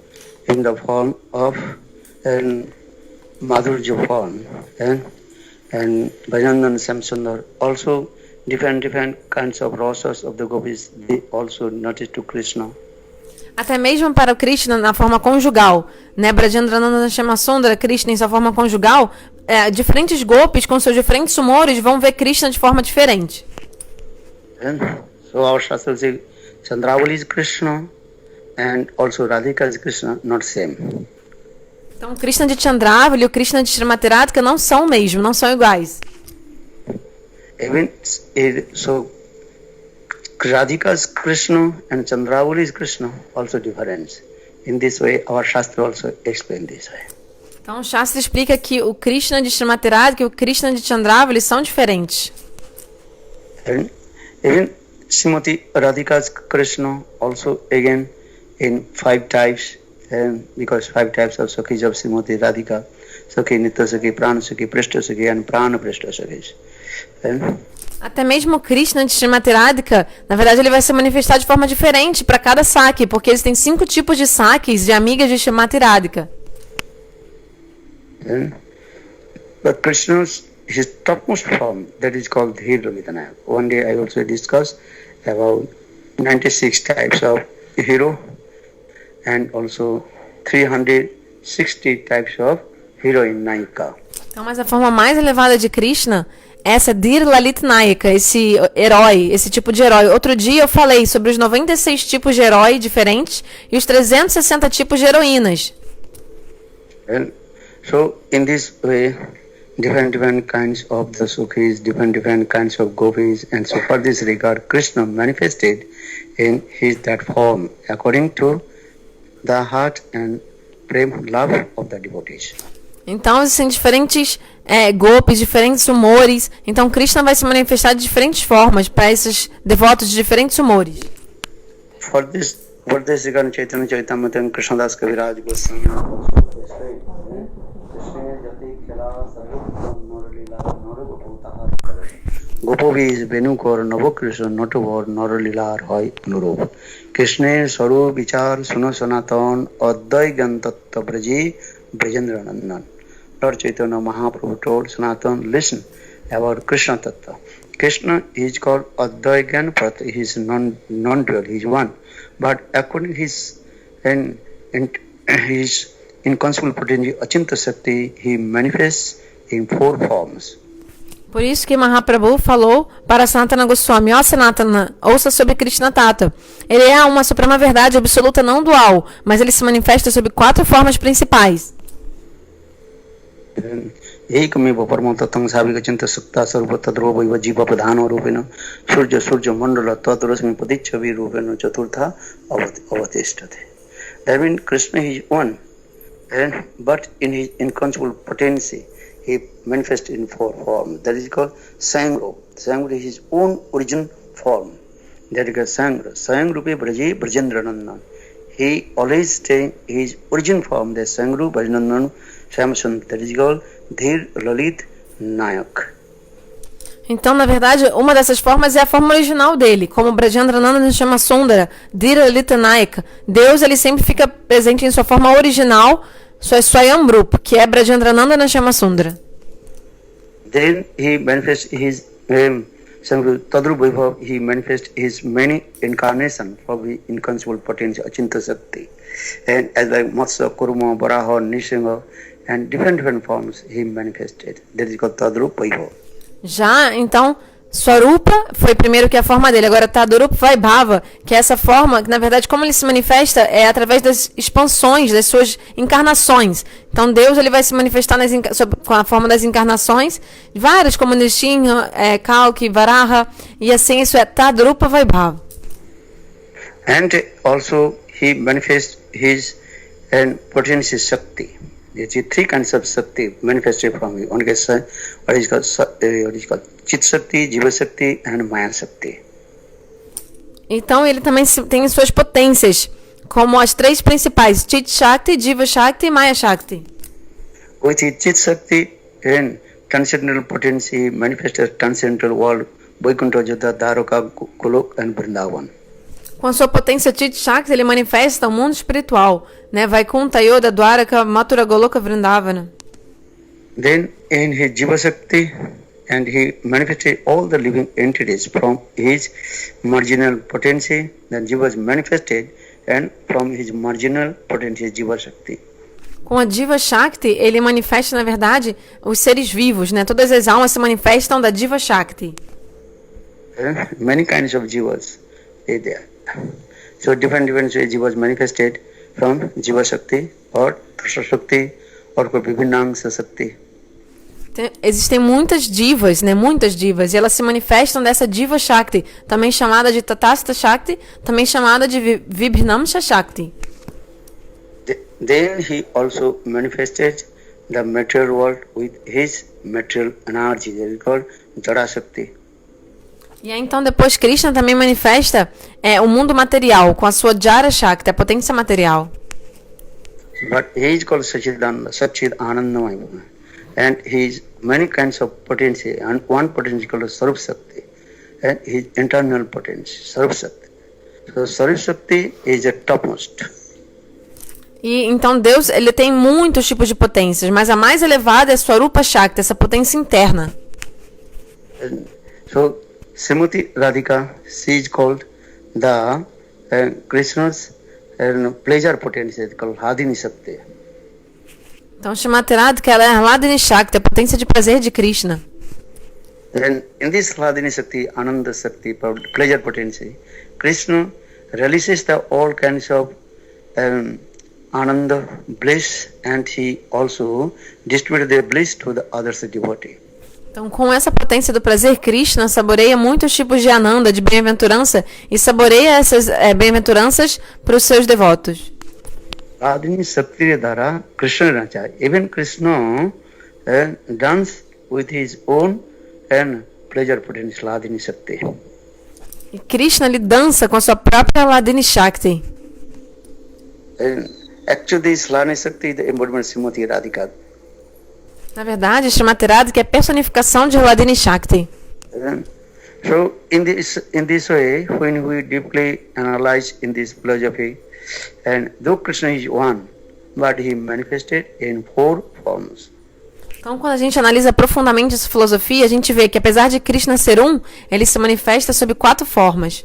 in the form of Madhurja form, and Bhajananda Samsundar, also different kinds of rasas of the gopis, they also notice to Krishna. Até mesmo para o Krishna na forma conjugal, né? Brajendrananda Shyamasundara, Krishna em sua forma conjugal, diferentes gopis com seus diferentes humores vão ver Krishna de forma diferente. So our Shastra says Chandravali is Krishna and also Radhika is Krishna, not same. Então o Krishna de Chandravali e o Krishna de Srimati Radhika não são o mesmo, não são iguais. Even so Radhika is Krishna and Chandravali is Krishna, also different. In this way, our Shastra also explain this way. Então o Shastra explica que o Krishna de Srimati Radhika e o Krishna de Chandravali são diferentes. And even Srimati Radhika's Krishna also again in 5 types, and because 5 types of Sakhis of Srimati Radhika, Sakhi, Nitya Sakhi, Prana Sakhi, Prishta Sakhi and Prana Prishta Sakhis. Até mesmo o Krishna de Srimati Radhika, na verdade ele vai se manifestar de forma diferente para cada Sakhi, porque eles têm 5 tipos de Sakhis de amigas de Srimati Radhika. But Krishna's his topmost form, that is called Dhira Vidana. One day I also discussed about 96 types of hero and also 360 types of heroine Naika. Então, mas a forma mais elevada de Krishna é essa Dhir Lalit Nayaka, esse herói, esse tipo de herói. Outro dia eu falei sobre os 96 tipos de herói diferentes e os 360 tipos de heroínas. And so in this way, different kinds of the Sukhis, different kinds of gopis, and so for this regard, Krishna manifested in that form according to the heart and prem love of the devotees. Então, existem diferentes gopis, diferentes humores. Então, Krishna vai se manifestar de diferentes formas para esses devotos de diferentes humores. For this regard, Chaitanya Charitamrita Krishna Das Kaviraj Goswami Gopovis Venukor Navokrashna Notavor Noralilar Hoy Nurov Krishna Saru Vichar Suno Sanatan Advai Gantatta Braji Brajendra Nandan. Lord Chaitanya Mahaprabhu told Sanatan, listen about Krishna Tattva. Krishna is called Advai Gan, but he is non-dual, he is one. But according to his and his inconceivable potency Achinta Shakti, he manifests in 4 forms. Por isso que Mahaprabhu falou para Sanatana Goswami: ó Sanatana, ouça sobre Krishna Tata. Ele é uma suprema verdade absoluta não dual, mas ele se manifesta sob 4 formas principais. एकमेव परमं तत्त्वं साविकचिन्त सुक्ता स्वरूप तद्रूपैव जीव प्रधानो रूपेण सूर्य मंडल तद्रश्मि प्रतिच्छवि रूपेण चतुर्था अवतिष्ठते. That means Krishna is one, but in his inconceivable potency he manifests in 4 forms. That is called Sangra. Sangra is his own origin form. That is called Sangra. Sangrupe Braje Brajendranandan. He always stays his origin form, the Sangru Brajendranandan Shamsund. That is called Dhir Lalit Nayak. Então, na verdade, uma dessas formas é a forma original dele, como Brajendrananda se chama Sundara, Dhir Lalit Nayak. Deus, ele sempre fica presente em sua forma original, Swayambrup, que é Brajendrananda na chama Sundara. Then he manifests his Tadrubhaiva, he manifests his many incarnations of his inconceivable potency, Achinta Shakti. And as like Matsya, Kurma, Varaha, Nishinga, and different forms he manifested. That is called Tadrubhaiva. Já, então, Swarupa foi primeiro que a forma dele. Agora, Tadrupa Vaibhava, que é essa forma, que na verdade, como ele se manifesta, é através das expansões, das suas encarnações. Então, Deus ele vai se manifestar com a forma das encarnações, várias, como Nishinha, Kalki, Varaha, e assim isso é Tadrupa Vaibhava. And also he manifests his potency Shakti. There are 3 kinds of Shakti manifested from him. One is what is called Chit Shakti, Jiva Shakti and Maya Shakti. Então ele também tem suas potências, como as 3 principais: Chit Shakti, Jiva Shakti e Maya Shakti. With his Chit Shakti and transcendental potency manifested transcendental world, Vaikuntha, Jodha, Dwaraka, Golok and Vrindavan. Com a sua potência Chit Shakti, ele manifesta o mundo espiritual, né? Vaikuntha, Yoda, Dwaraka, Mathura, Goloka, Vrindavana. Then in his Jiva Shakti, and he manifested all the living entities from his marginal potency. Then Jiva was manifested, and from his marginal potency, Jiva Shakti. Com a Jiva Shakti, ele manifesta, na verdade, os seres vivos, né? Todas as almas se manifestam da Jiva Shakti. Many kinds of Jivas are there. So different Jivas manifested from Jiva Shakti or Tasha Shakti or Vibhinangsa Shakti. Existem muitas divas, né? Muitas divas. E elas se manifestam dessa Jiva Shakti, também chamada de Tatastha Shakti, também chamada de Vibhinamsa Shakti. Then he also manifested the material world with his material energy. That is called Jada Shakti. E aí, então, depois Krishna também manifesta o mundo material com a sua Jara Shakti, a potência material. But he is called Satchid Anandamaya. And he has many kinds of potency. And one potency called Sarup Shakti. And his internal potency, Sarup Shakti. So Sarup Shakti is the topmost. E então Deus ele tem muitos tipos de potências, mas a mais elevada é a Swarupa Shakti, essa potência interna. And so Srimati Radhika, she is called the Krishna's pleasure potency, called Hladini Shakti. Então, Shrimati Radhika, ela é a Hladini Shakti, a potência de prazer de Krishna. And in this Hladini Shakti, Ananda Shakti, pleasure potency, Krishna releases the all kinds of Ananda bliss, and he also distributes the bliss to the others devotee. Então, com essa potência do prazer, Krishna saboreia muitos tipos de Ananda, de bem-aventurança, e saboreia essas bem-aventuranças para os seus devotos. Hladini Shakti Dara Krishna Raja. Even Krishna dance with his own pleasure potency, Hladini Shakti. E Krishna ele dança com a sua própria Hladini Shakti. Actually, this Hladini Shakti is the embodiment of Srimati Radhika. Na verdade, Shrimati Radhika é a personificação de Hladini Shakti. So, in this way, when we deeply analyze in this philosophy, and though Krishna is one, but he manifested in 4 forms. Então, quando a gente analisa profundamente essa filosofia, a gente vê que apesar de Krishna ser um, ele se manifesta sob 4 formas.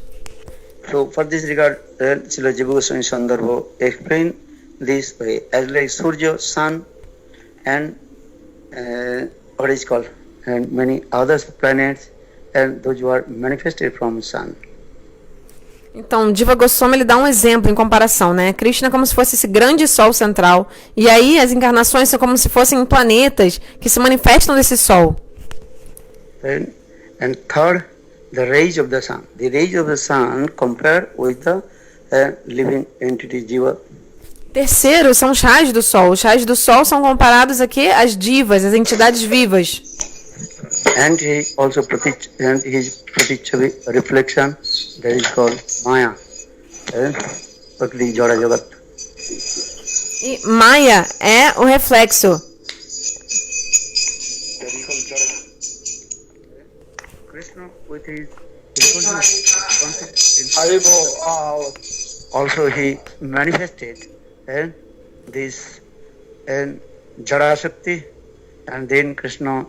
So for this regard, Srila Jiva Goswami Sandarbha explain this way as like Surya, sun, and what is called, and many other planets, and those who are manifested from sun. Então, Jiva Goswami ele dá um exemplo em comparação, né? Krishna é como se fosse esse grande sol central. E aí as encarnações são como se fossem planetas que se manifestam desse sol. And third, the rays of the sun. The rays of the sun compared with the living entity Jiva. Terceiro, são os raios do sol. Os raios do sol são comparados aqui às divas, às entidades vivas. And he also and his Pratichavi reflection, that is called Maya. Prakti Jara Jagat. E Maya é o reflexo. Krishna with his also he manifested this Jara Shakti, and then Krishna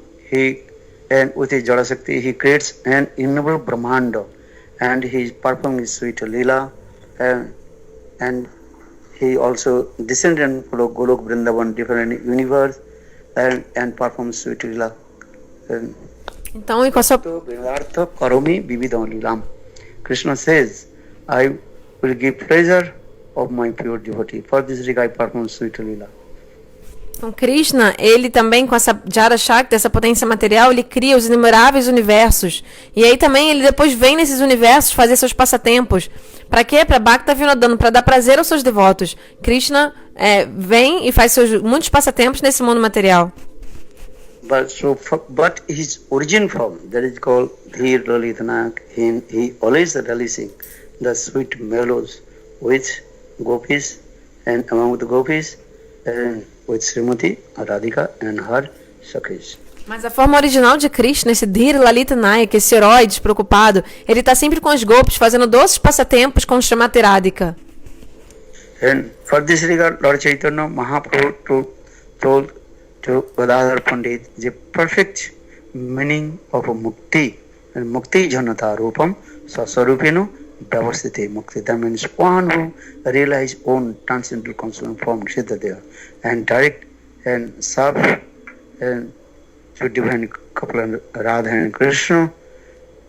and with his Jara Shakti he creates an innumerable Brahmanda, and he is performing sweet Leela, and he also descended and followed Golok Vrindavan, different universe, and performs sweet Leela. Então, e com a sua... Krishna says, I will give pleasure of my pure devotee. For this reason I perform sweet Leela. Então, Krishna, ele também com essa Jara Shakti, essa potência material, ele cria os inumeráveis universos. E aí também ele depois vem nesses universos fazer seus passatempos. Para quê? Para Bhakta Vinodana, para dar prazer aos seus devotos. Krishna vem e faz muitos passatempos nesse mundo material. But his origin form, that is called Dhir Lalitanayak, he always releasing the sweet mellows with gopis, and among the gopis, with Srimati, Radhika and her Sakhis. Mas a forma original de Krishna, esse Dhir Lalita Nayak, esse herói despreocupado, ele está sempre com os gopis, fazendo doces passatempos com Srimati Radhika. And for this regard, Lord Chaitanya Mahaprabhu told to Gadadhar Pandit the perfect meaning of mukti, and mukti janata rupam sasarupino Bhavasiti Mukti. That means one who realize own transcendental consciousness form Siddhadeva and direct and serve and to divine couple Radha and Krishna,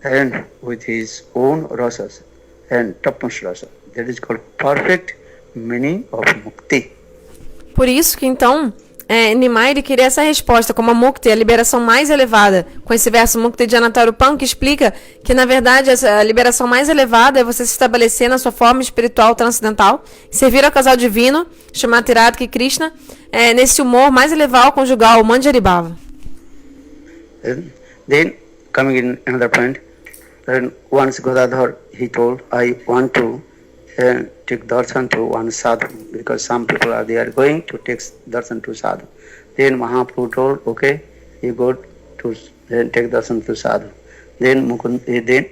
and with his own rasas and tapmas rasa. That is called perfect meaning of mukti. Por isso que então Nimai ele queria essa resposta como a Mukti, a liberação mais elevada, com esse verso Mukti Janatarupam, que explica que na verdade a liberação mais elevada é você se estabelecer na sua forma espiritual transcendental, servir ao casal divino, Srimati Radhika e Krishna, nesse humor mais elevado conjugal, Manjari Bhava. Then coming in another point, once Gadadhar he told, I want to take darshan to one sadhu, because some people are going to take darshan to sadhu. Then Mahaprabhu told, okay, you go to take darshan to sadhu. Then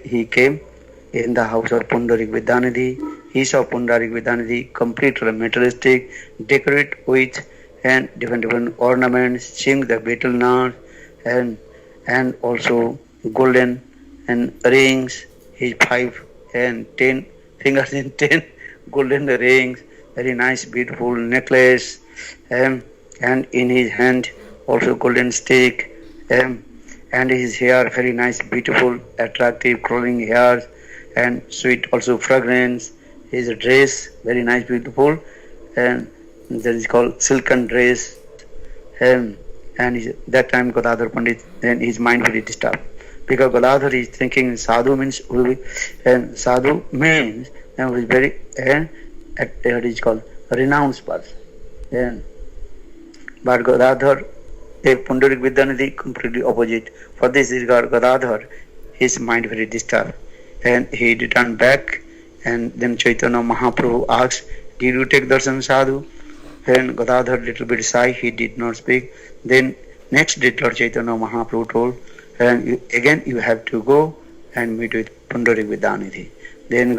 he came in the house of Pundarik Vidyanidhi. He saw Pundarik Vidyanidhi completely materialistic, decorate with and different ornaments, sing the betel nut, and also golden and rings, his 5 and 10 fingers in 10 golden rings, very nice beautiful necklace, and in his hand also golden stick, and his hair very nice beautiful attractive curling hairs, and sweet also fragrance. His dress very nice beautiful, and that is called silken dress, and that time Gadadhar Pandit, then his mind very disturbed, because Gadadhar is thinking sadhu means and sadhu means and was very what is called renounced person. But Gadadhar, Pundarik Vidyanidhi completely opposite. For this regard, Gadadhar, his mind very disturbed, and he returned back. And then Chaitanya Mahaprabhu asked, did you take darshan sadhu? And Gadadhar little bit shy, he did not speak. Then next day Lord Chaitanya Mahaprabhu told, and again you have to go and meet with Pundarik Vidyanidhi. Then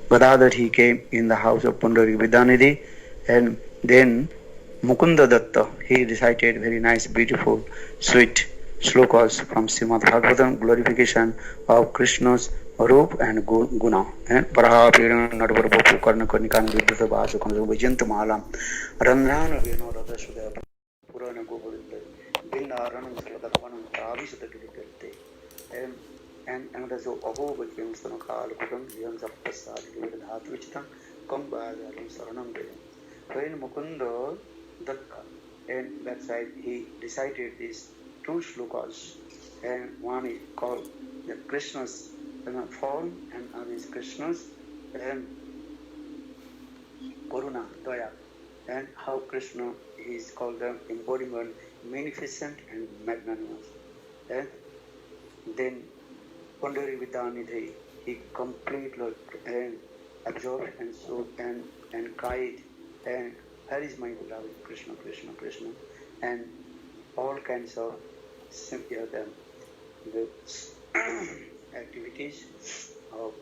Gadadhar he came in the house of Pundarik Vidyanidhi, and then Mukunda Datta, he recited very nice, beautiful, sweet slokas from Srimad Bhagavatam, glorification of Krishna's रूप एंड गुना पराहा पीड़न नटवर बपु कर्ण कर्णिकान विद्युत वाच कंस वैजंत माला रंध्रान वेणो रथ सुदय पुराण गोविंद बिंदारण स्वर्गतवन प्राविशत गिरिते and another so aho became son kal kudam yam saptasad dhatu vichitam kam badalam saranam devam. When Mukunda Datta and that side he recited these two shlokas, and one is called the Krishna's form and other is Krishna's and Karuna, Daya, and how Krishna is called the embodiment, magnificent and magnanimous. And then Pandari Vidanidhi, he completely and absorbed and so and cried, and where is my beloved Krishna, Krishna, Krishna, and all kinds of the activities of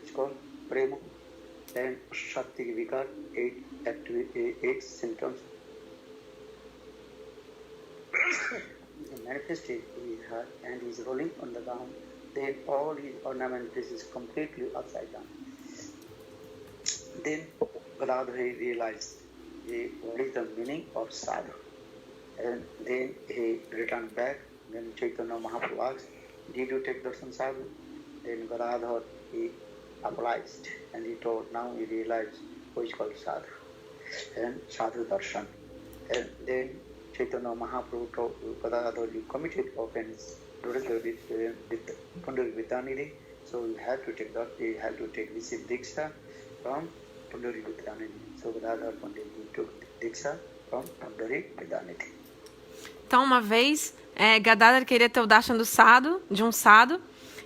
it's called prema and shakti vikar, eight symptoms manifested in his heart, and he is rolling on the ground. Then all his ornament is completely upside down. Then Gadadhar realized what is the meaning of sadhu, and then he returned back. Then Chaitanya Mahaprabhu asked, "Did you take darshan sadhu?" Then Gadadhar he obliged, and he told, now he realized who is called sadhu, and sadhu darshan. And then Chaitanya Mahaprabhu told Gadadhar, you committed offense with Pandari Vidanidhi, so you have to take that, you have to take receive Diksha from Pandari Vidanidhi. So Gadadhar Pandit took Diksha from Pandari Vidanidhi. Então, uma vez, Gadadhar queria ter o darshan do sadhu, de um sadhu,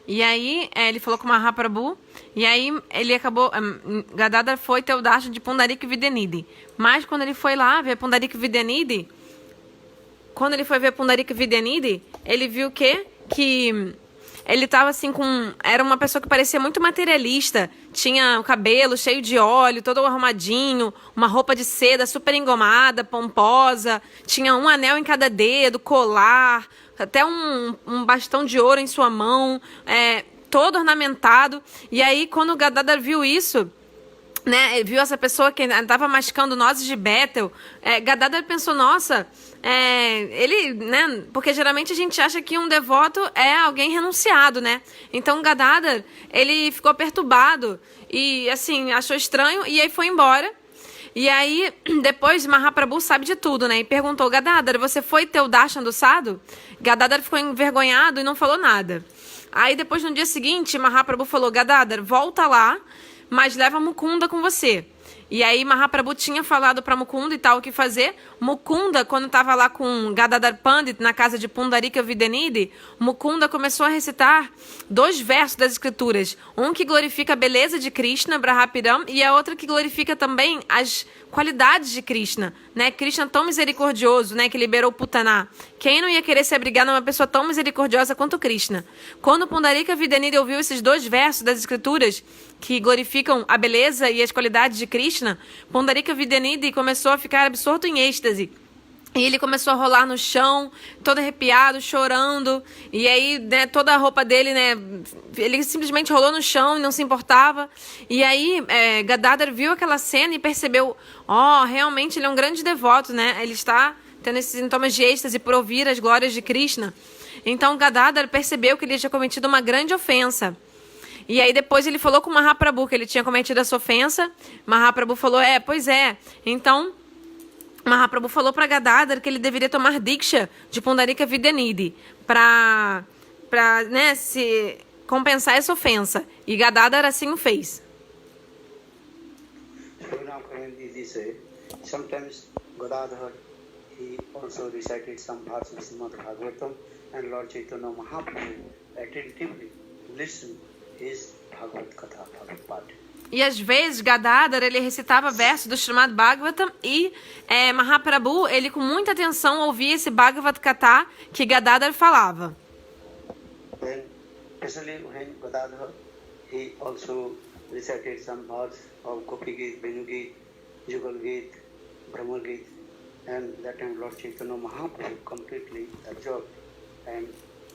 e aí ele falou com o Mahaprabhu, e aí ele acabou, Gadadhar foi ter o darshan de Pundarika Vidanidhi. Mas quando ele foi lá ver Pundarika Vidanidhi, ele viu que ele estava assim era uma pessoa que parecia muito materialista, tinha o cabelo cheio de óleo, todo arrumadinho, uma roupa de seda super engomada, pomposa, tinha um anel em cada dedo, colar, até um bastão de ouro em sua mão, todo ornamentado. E aí quando o Gadadhar viu isso, né, viu essa pessoa que estava mascando nozes de Betel, Gadadhar pensou, nossa, ele, né, porque geralmente a gente acha que um devoto é alguém renunciado, né, então Gadadhar, ele ficou perturbado e, assim, achou estranho e aí foi embora. E aí, depois, Mahaprabhu sabe de tudo, né, e perguntou, Gadadhar, você foi ter o darshan do sadhu? Gadadhar ficou envergonhado e não falou nada. Aí depois, no dia seguinte, Mahaprabhu falou, Gadadhar, volta lá, mas leva Mukunda com você. E aí Mahaprabhu tinha falado para Mukunda e tal o que fazer. Mukunda, quando estava lá com Gadadhar Pandit na casa de Pundarika Vidanidhi, Mukunda começou a recitar 2 versos das escrituras. Um que glorifica a beleza de Krishna, Brahapiram, e a outra que glorifica também as qualidades de Krishna, né? Krishna tão misericordioso, né? Que liberou Putana. Quem não ia querer se abrigar numa pessoa tão misericordiosa quanto Krishna? Quando Pundarika Vidanidhi ouviu esses 2 versos das escrituras que glorificam a beleza e as qualidades de Krishna, Pundarika Vidanidhi começou a ficar absorto em êxtase. E ele começou a rolar no chão, todo arrepiado, chorando. E aí, né, toda a roupa dele, né, ele simplesmente rolou no chão e não se importava. E aí, Gadadhar viu aquela cena e percebeu, realmente ele é um grande devoto, né? Ele está tendo esses sintomas de êxtase por ouvir as glórias de Krishna. Então, Gadadhar percebeu que ele tinha cometido uma grande ofensa. E aí depois ele falou com Mahaprabhu que ele tinha cometido essa ofensa. Mahaprabhu falou, pois é. Então, Mahaprabhu falou para Gadadhar que ele deveria tomar Diksha de Pundarika Vidanidhi para né, se compensar essa ofensa. E Gadadhar assim o fez. Sometimes Gadadhar he also recited some parts of Srimad Bhagavatam, and Lord Chaitanya Mahaprabhu attentively listened his Bhagavad Katha, Bhagavad Path. E às vezes Gadadhar ele recitava versos do Srimad Bhagavatam e Mahaprabhu ele com muita atenção ouvia esse Bhagavad Katha que Gadadhar falava. Then, especially when Gadadhar he also recited some parts of Gopi Gita, Venu Gita, Jugal Gita, Brahma Gita, and that time Lord Chaitanya Mahaprabhu completely absorbed, and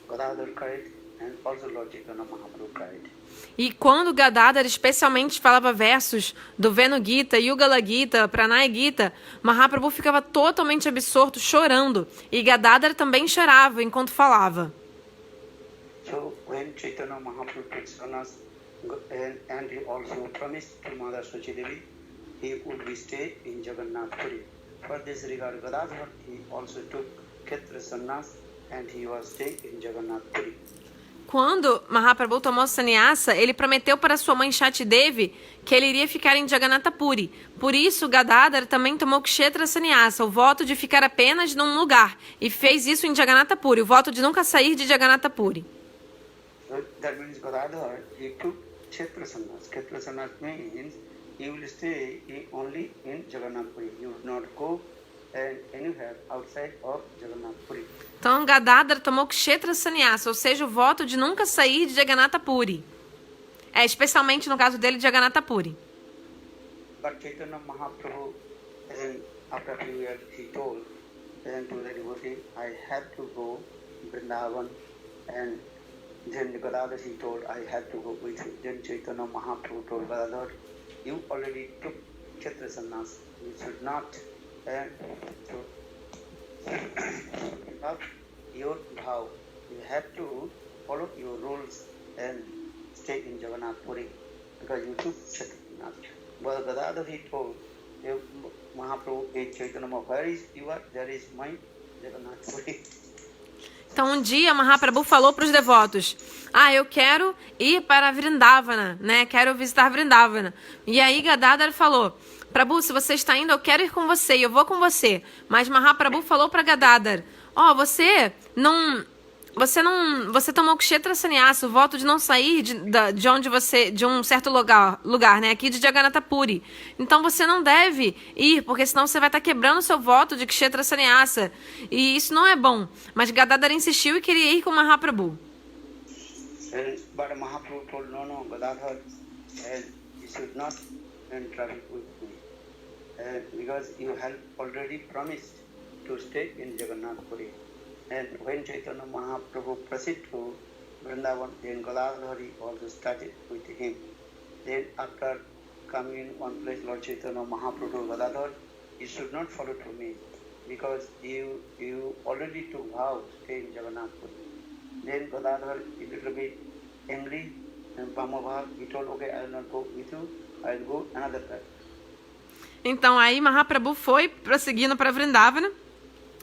Gadadhar cried, and also Lord Chaitanya Mahaprabhu cried. E quando Gadadhar especialmente falava versos do Venu Gita, Yugala Gita, Pranaya Gita, Mahaprabhu ficava totalmente absorto, chorando. E Gadadhar também chorava enquanto falava. So when Chaitanya Mahaprabhu took sannyas and he also promised to Mother Suchi Devi, he would be stay in Jagannath Puri. For this regard, Gadadhar, he also took Kshetra sannyas and he was staying in Jagannath Puri. Quando Mahaprabhu tomou sannyasa, ele prometeu para sua mãe Shati Devi que ele iria ficar em Jagannatha Puri. Por isso, Gadadhar também tomou Kshetra sannyasa, o voto de ficar apenas num lugar, e fez isso em Jagannatha Puri, o voto de nunca sair de Jagannatha Puri. So that means Gadadhar, he took Kshetra sannyas. Kshetra sannyas means he will stay only in Jagannath Puri. He would not go anywhere outside of Jagannath Puri. Então, Gadadhar tomou Kshetra sannyasa, ou seja, o voto de nunca sair de Jagannatha Puri. Especialmente no caso dele, de Jagannatha Puri. But Chaitanya Mahaprabhu, after a few years, he told to the devotee, I have to go Vrindavan, and then Gadadhar he told, I have to go with you. Then Chaitanya Mahaprabhu told Gadadhar, you already took Kshetra sannyas, you should not up your vow. You have to follow your rules and stay in Jagannath Puri because you took Kshetra. But Gadadhar he told Mahaprabhu, hey Chaitanya, where is you are? There is my Jagannath Puri. Então, um dia, Mahaprabhu falou para os devotos, eu quero ir para Vrindavana, né? Quero visitar Vrindavana. E aí, Gadadhar falou, Prabhu, se você está indo, eu quero ir com você, e eu vou com você. Mas Mahaprabhu falou para Gadadhar, você tomou Kshetra sannyasa, o voto de não sair de onde você, de um certo lugar, né? Aqui de Jagannatha Puri. Então você não deve ir, porque senão você vai estar quebrando o seu voto de Kshetra sannyasa. E isso não é bom. Mas Gadadhar insistiu e queria ir com Mahaprabhu. But Mahaprabhu told, no, Gadadhar, you should not travel with me. Because you have already promised to stay in Jagannath Puri. And when Chaitanya Mahaprabhu proceeded to Vrindavan, then Gadadhar also started with him. Then after coming in one place, Lord Chaitanya Mahaprabhu told Gadadhar, you should not follow to me because you already took vow to stay in Jagannath Puri. Then Gadadhar a little bit angry and Pamabha, he told, okay, I will not go with you, I will go another place. Então aí Mahaprabhu foi prosseguindo para Vrindavana,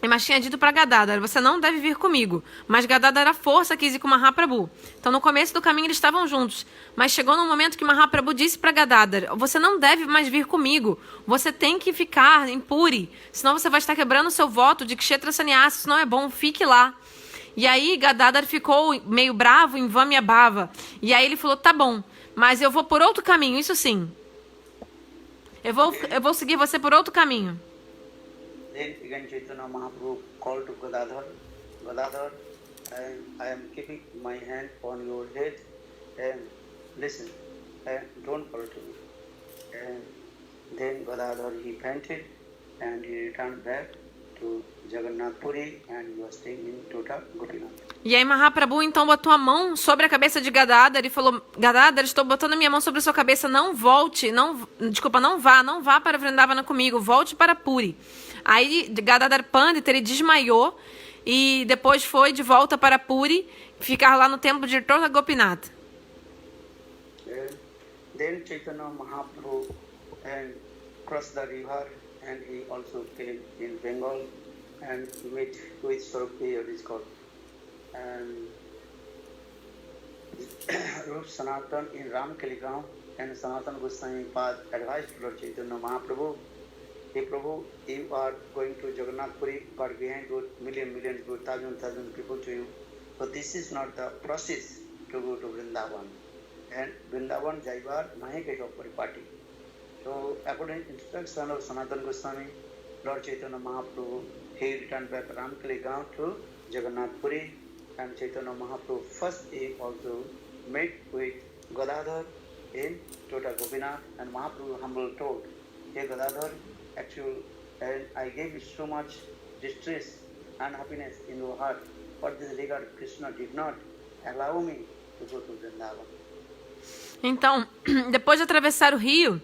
mas tinha dito para Gadadhar, você não deve vir comigo. Mas Gadadhar à força quis ir com Mahaprabhu. Então no começo do caminho eles estavam juntos. Mas chegou num momento que Mahaprabhu disse para Gadadhar, você não deve mais vir comigo. Você tem que ficar em Puri. Senão você vai estar quebrando o seu voto de Kshetra sannyasa. Isso não é bom, fique lá. E aí Gadadhar ficou meio bravo em Vamyabhava. E aí ele falou, tá bom, mas eu vou por outro caminho, isso sim. Eu vou seguir você por outro caminho. Then again Chaitanya Mahaprabhu called to Gadadhar, Gadadhar, I am keeping my hand on your head and listen, don't follow to me. And then Gadadhar he fainted and he returned back to Jagannath Puri and he was staying in Tota Gopinath. E aí Mahaprabhu então botou a mão sobre a cabeça de Gadadhar e falou, Gadadhar, estou botando a minha mão sobre a sua cabeça, não vá para Vrindavana comigo, volte para Puri. Aí Gadadhar Pandita, ele desmaiou e depois foi de volta para Puri, ficar lá no templo de Tota Gopinath. Then Chaitanya Mahaprabhu crossed the river and he also came in Bengal and met with Swarupi, it is called. And Rup Sanatan in Ramkaligaon, and Sanatana Goswami Pad advised Lord Chaitanya Mahaprabhu, hey Prabhu, you are going to Jagannath Puri, but behind go millions, go thousand people to you. So this is not the process to go to Vrindavan. And Vrindavan Jaivar nahi gayo paripati. So according to instruction of Sanatana Goswami, Lord Chaitanya Mahaprabhu, he returned back Ramkaligaon to Jagannath Puri. And Chaitanya Mahaprabhu first he also met with Gadadhar in Tota Gopinath, and Mahaprabhu humble told, hey Gadadhar, actually I gave you so much distress and happiness in your heart. For this regard Krishna did not allow me to go to Vrindavan. Então, depois de atravessar o rio,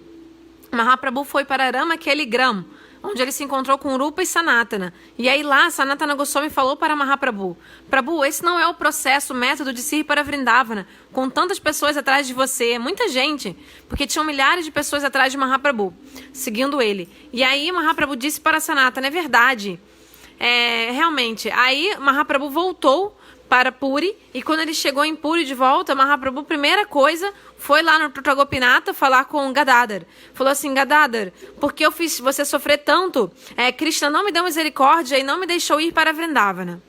Mahaprabhu foi para Ramakeligram, onde ele se encontrou com Rupa e Sanatana. E aí lá, Sanatana Goswami falou para Mahaprabhu: Prabhu, esse não é o processo, o método de se ir para Vrindavana, com tantas pessoas atrás de você, muita gente, porque tinham milhares de pessoas atrás de Mahaprabhu, seguindo ele. E aí Mahaprabhu disse para Sanatana: é verdade, realmente. Aí Mahaprabhu voltou para Puri, e quando ele chegou em Puri de volta, Mahaprabhu, primeira coisa, foi lá no Tota Gopinatha falar com Gadadhar. Falou assim: Gadadhar, por que eu fiz você sofrer tanto? Krishna não me deu misericórdia e não me deixou ir para Vrindavana.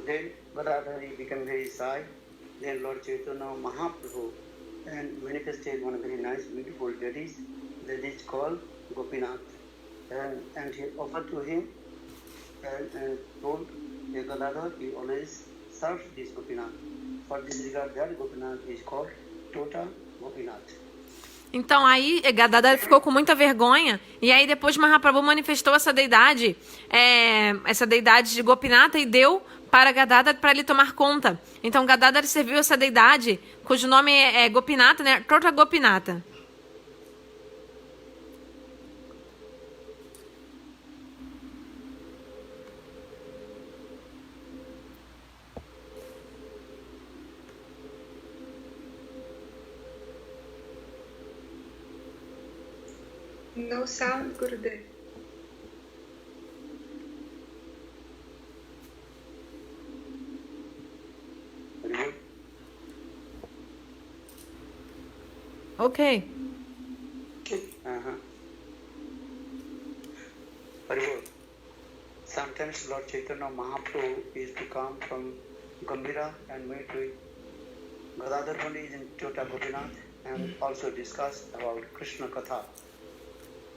Then Gadadhar became very shy. Then Lord Chaitanya Mahaprabhu and manifested one very nice, beautiful ladies. That is called Gopinath. And he offered to him and told Gadadhar he always serves this Gopinath. For this regard, that Gopinath is called Tota Gopinath. Então aí Gadadhar ficou com muita vergonha, e aí depois Mahaprabhu manifestou essa deidade de Gopinatha, e deu para Gadadhar para ele tomar conta. Então Gadadhar serviu essa deidade, cujo nome é Gopinatha, né? Tota Gopinatha. No sound, Gurudev. Ok. Sometimes Lord Chaitanya Mahaprabhu is to come from Gambhira and meet with Gadadhar Pandit in Tota Gopinath and also discuss about Krishna Katha.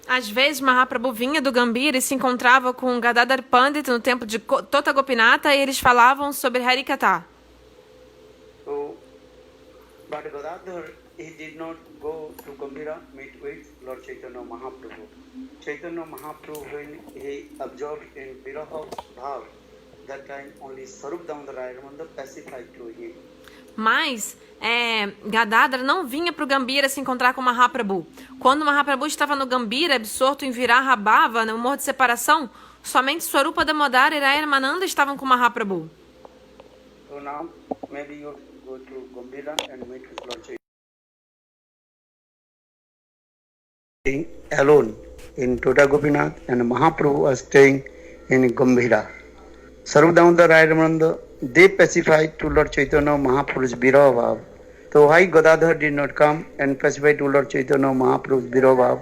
Às vezes Mahaprabhu vinha do Gambhira e se encontrava com Gadadhar Pandit no templo de Tota Gopinatha, e eles falavam sobre Harikatha. So, but Gadadhar, he did not go to Gambhira meet with Lord Chaitanya Mahaprabhu. Chaitanya Mahaprabhu, when he absorbed in Viraha Bhav, that time only Sarup Damodar Ramananda pacified to him. Mas Gadadhar não vinha para o Gambhira se encontrar com Mahaprabhu. Quando Mahaprabhu estava no Gambhira, absorto em Viraha Bhava, no humor de separação, somente Swarupa Damodar e Ramananda estavam com Mahaprabhu. So now, maybe you go to Gambhira and meet with Lord Chaitanya. Alone in Tota Gopinath, and Mahaprabhu was staying in Gambhira. Sarup Damodar Ramananda, they pacified to Lord Chaitanya Mahaprabhu's Viraha Bhav. So why Gadadhar did not come and pacify to Lord Chaitanya Mahaprabhu's Viraha Bhav?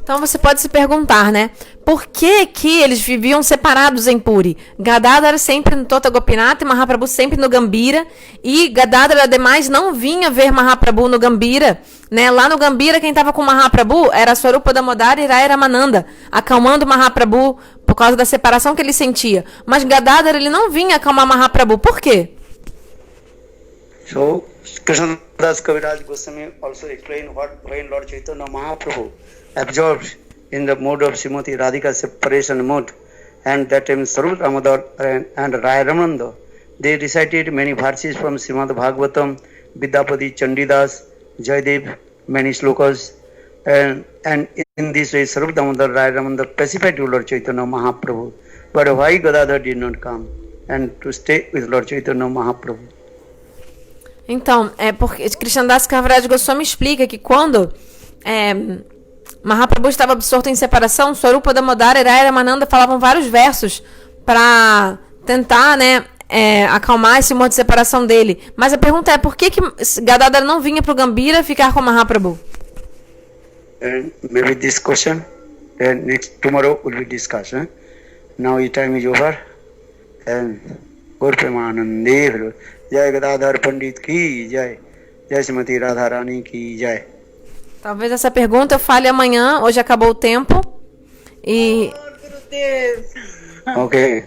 Então você pode se perguntar, né? Por que que eles viviam separados em Puri? Gadadhar sempre no Tota Gopinatha e Mahaprabhu sempre no Gambhira. E Gadadhar, ademais, não vinha ver Mahaprabhu no Gambhira, né? Lá no Gambhira, quem estava com Mahaprabhu era Swarupa Damodar e Ramananda, acalmando Mahaprabhu por causa da separação que ele sentia. Mas Gadadhar, ele não vinha acalmar Mahaprabhu. Por quê? So, Krishnadas Kaviraj Goswami also explained when Lord Chaitanya Mahaprabhu absorbed in the mode of Srimati Radhika separation mode, and that time Sarup Damodar and Ramananda, they recited many verses from Srimad Bhagavatam, Vidyapati, Chandidas, Jaydev, many slokas, and in this way Sarup Damodar Ramananda pacified to Lord Chaitanya Mahaprabhu. But why Gadadhar did not come and to stay with Lord Chaitanya Mahaprabhu? Então, porque Krishnadas Kaviraj Goswami explica que quando Mahaprabhu estava absorto em separação, Swarupa Damodar e Ramananda falavam vários versos para tentar, né, acalmar esse humor de separação dele. Mas a pergunta é, por que Gadadhar não vinha para o Gambhira ficar com Mahaprabhu? And maybe this question, and tomorrow will be discussed. Now the time is over. And Gaur Premanande, Jai Gadadhar Pandit ki Jai, Jai Srimati Radharani ki Jai. Talvez essa pergunta eu fale amanhã, hoje acabou o tempo. E... Okay.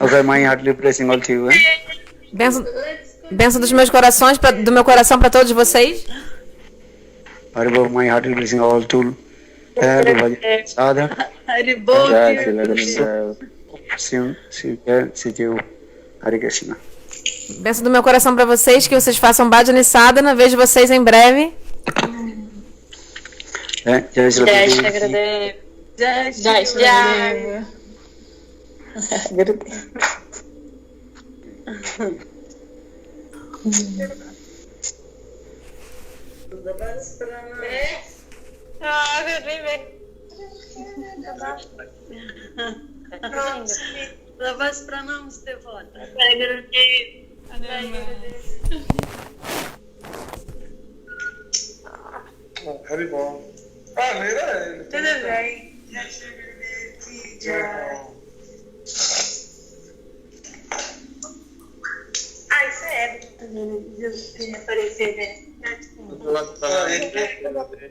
Okay, my heartily blessing all to you. Bênção dos meus corações, do meu coração para todos vocês. Haribo, my heartily blessing all to Sadha. Haribo. Hare Krishna. Benção do meu coração para vocês, que vocês façam Bhajana e Sadhana. Vejo vocês em breve. Jai Shri Jai Shri Gurudev. Gurudev. Jai Shri Jai. Gurudev. Lavas pranams, devota. Haribol. Ah, मेरा है Tudo bem. Jai Shri Gurudev ki jai. Ah, isso é Jesus aparecer, né? Good luck, brother.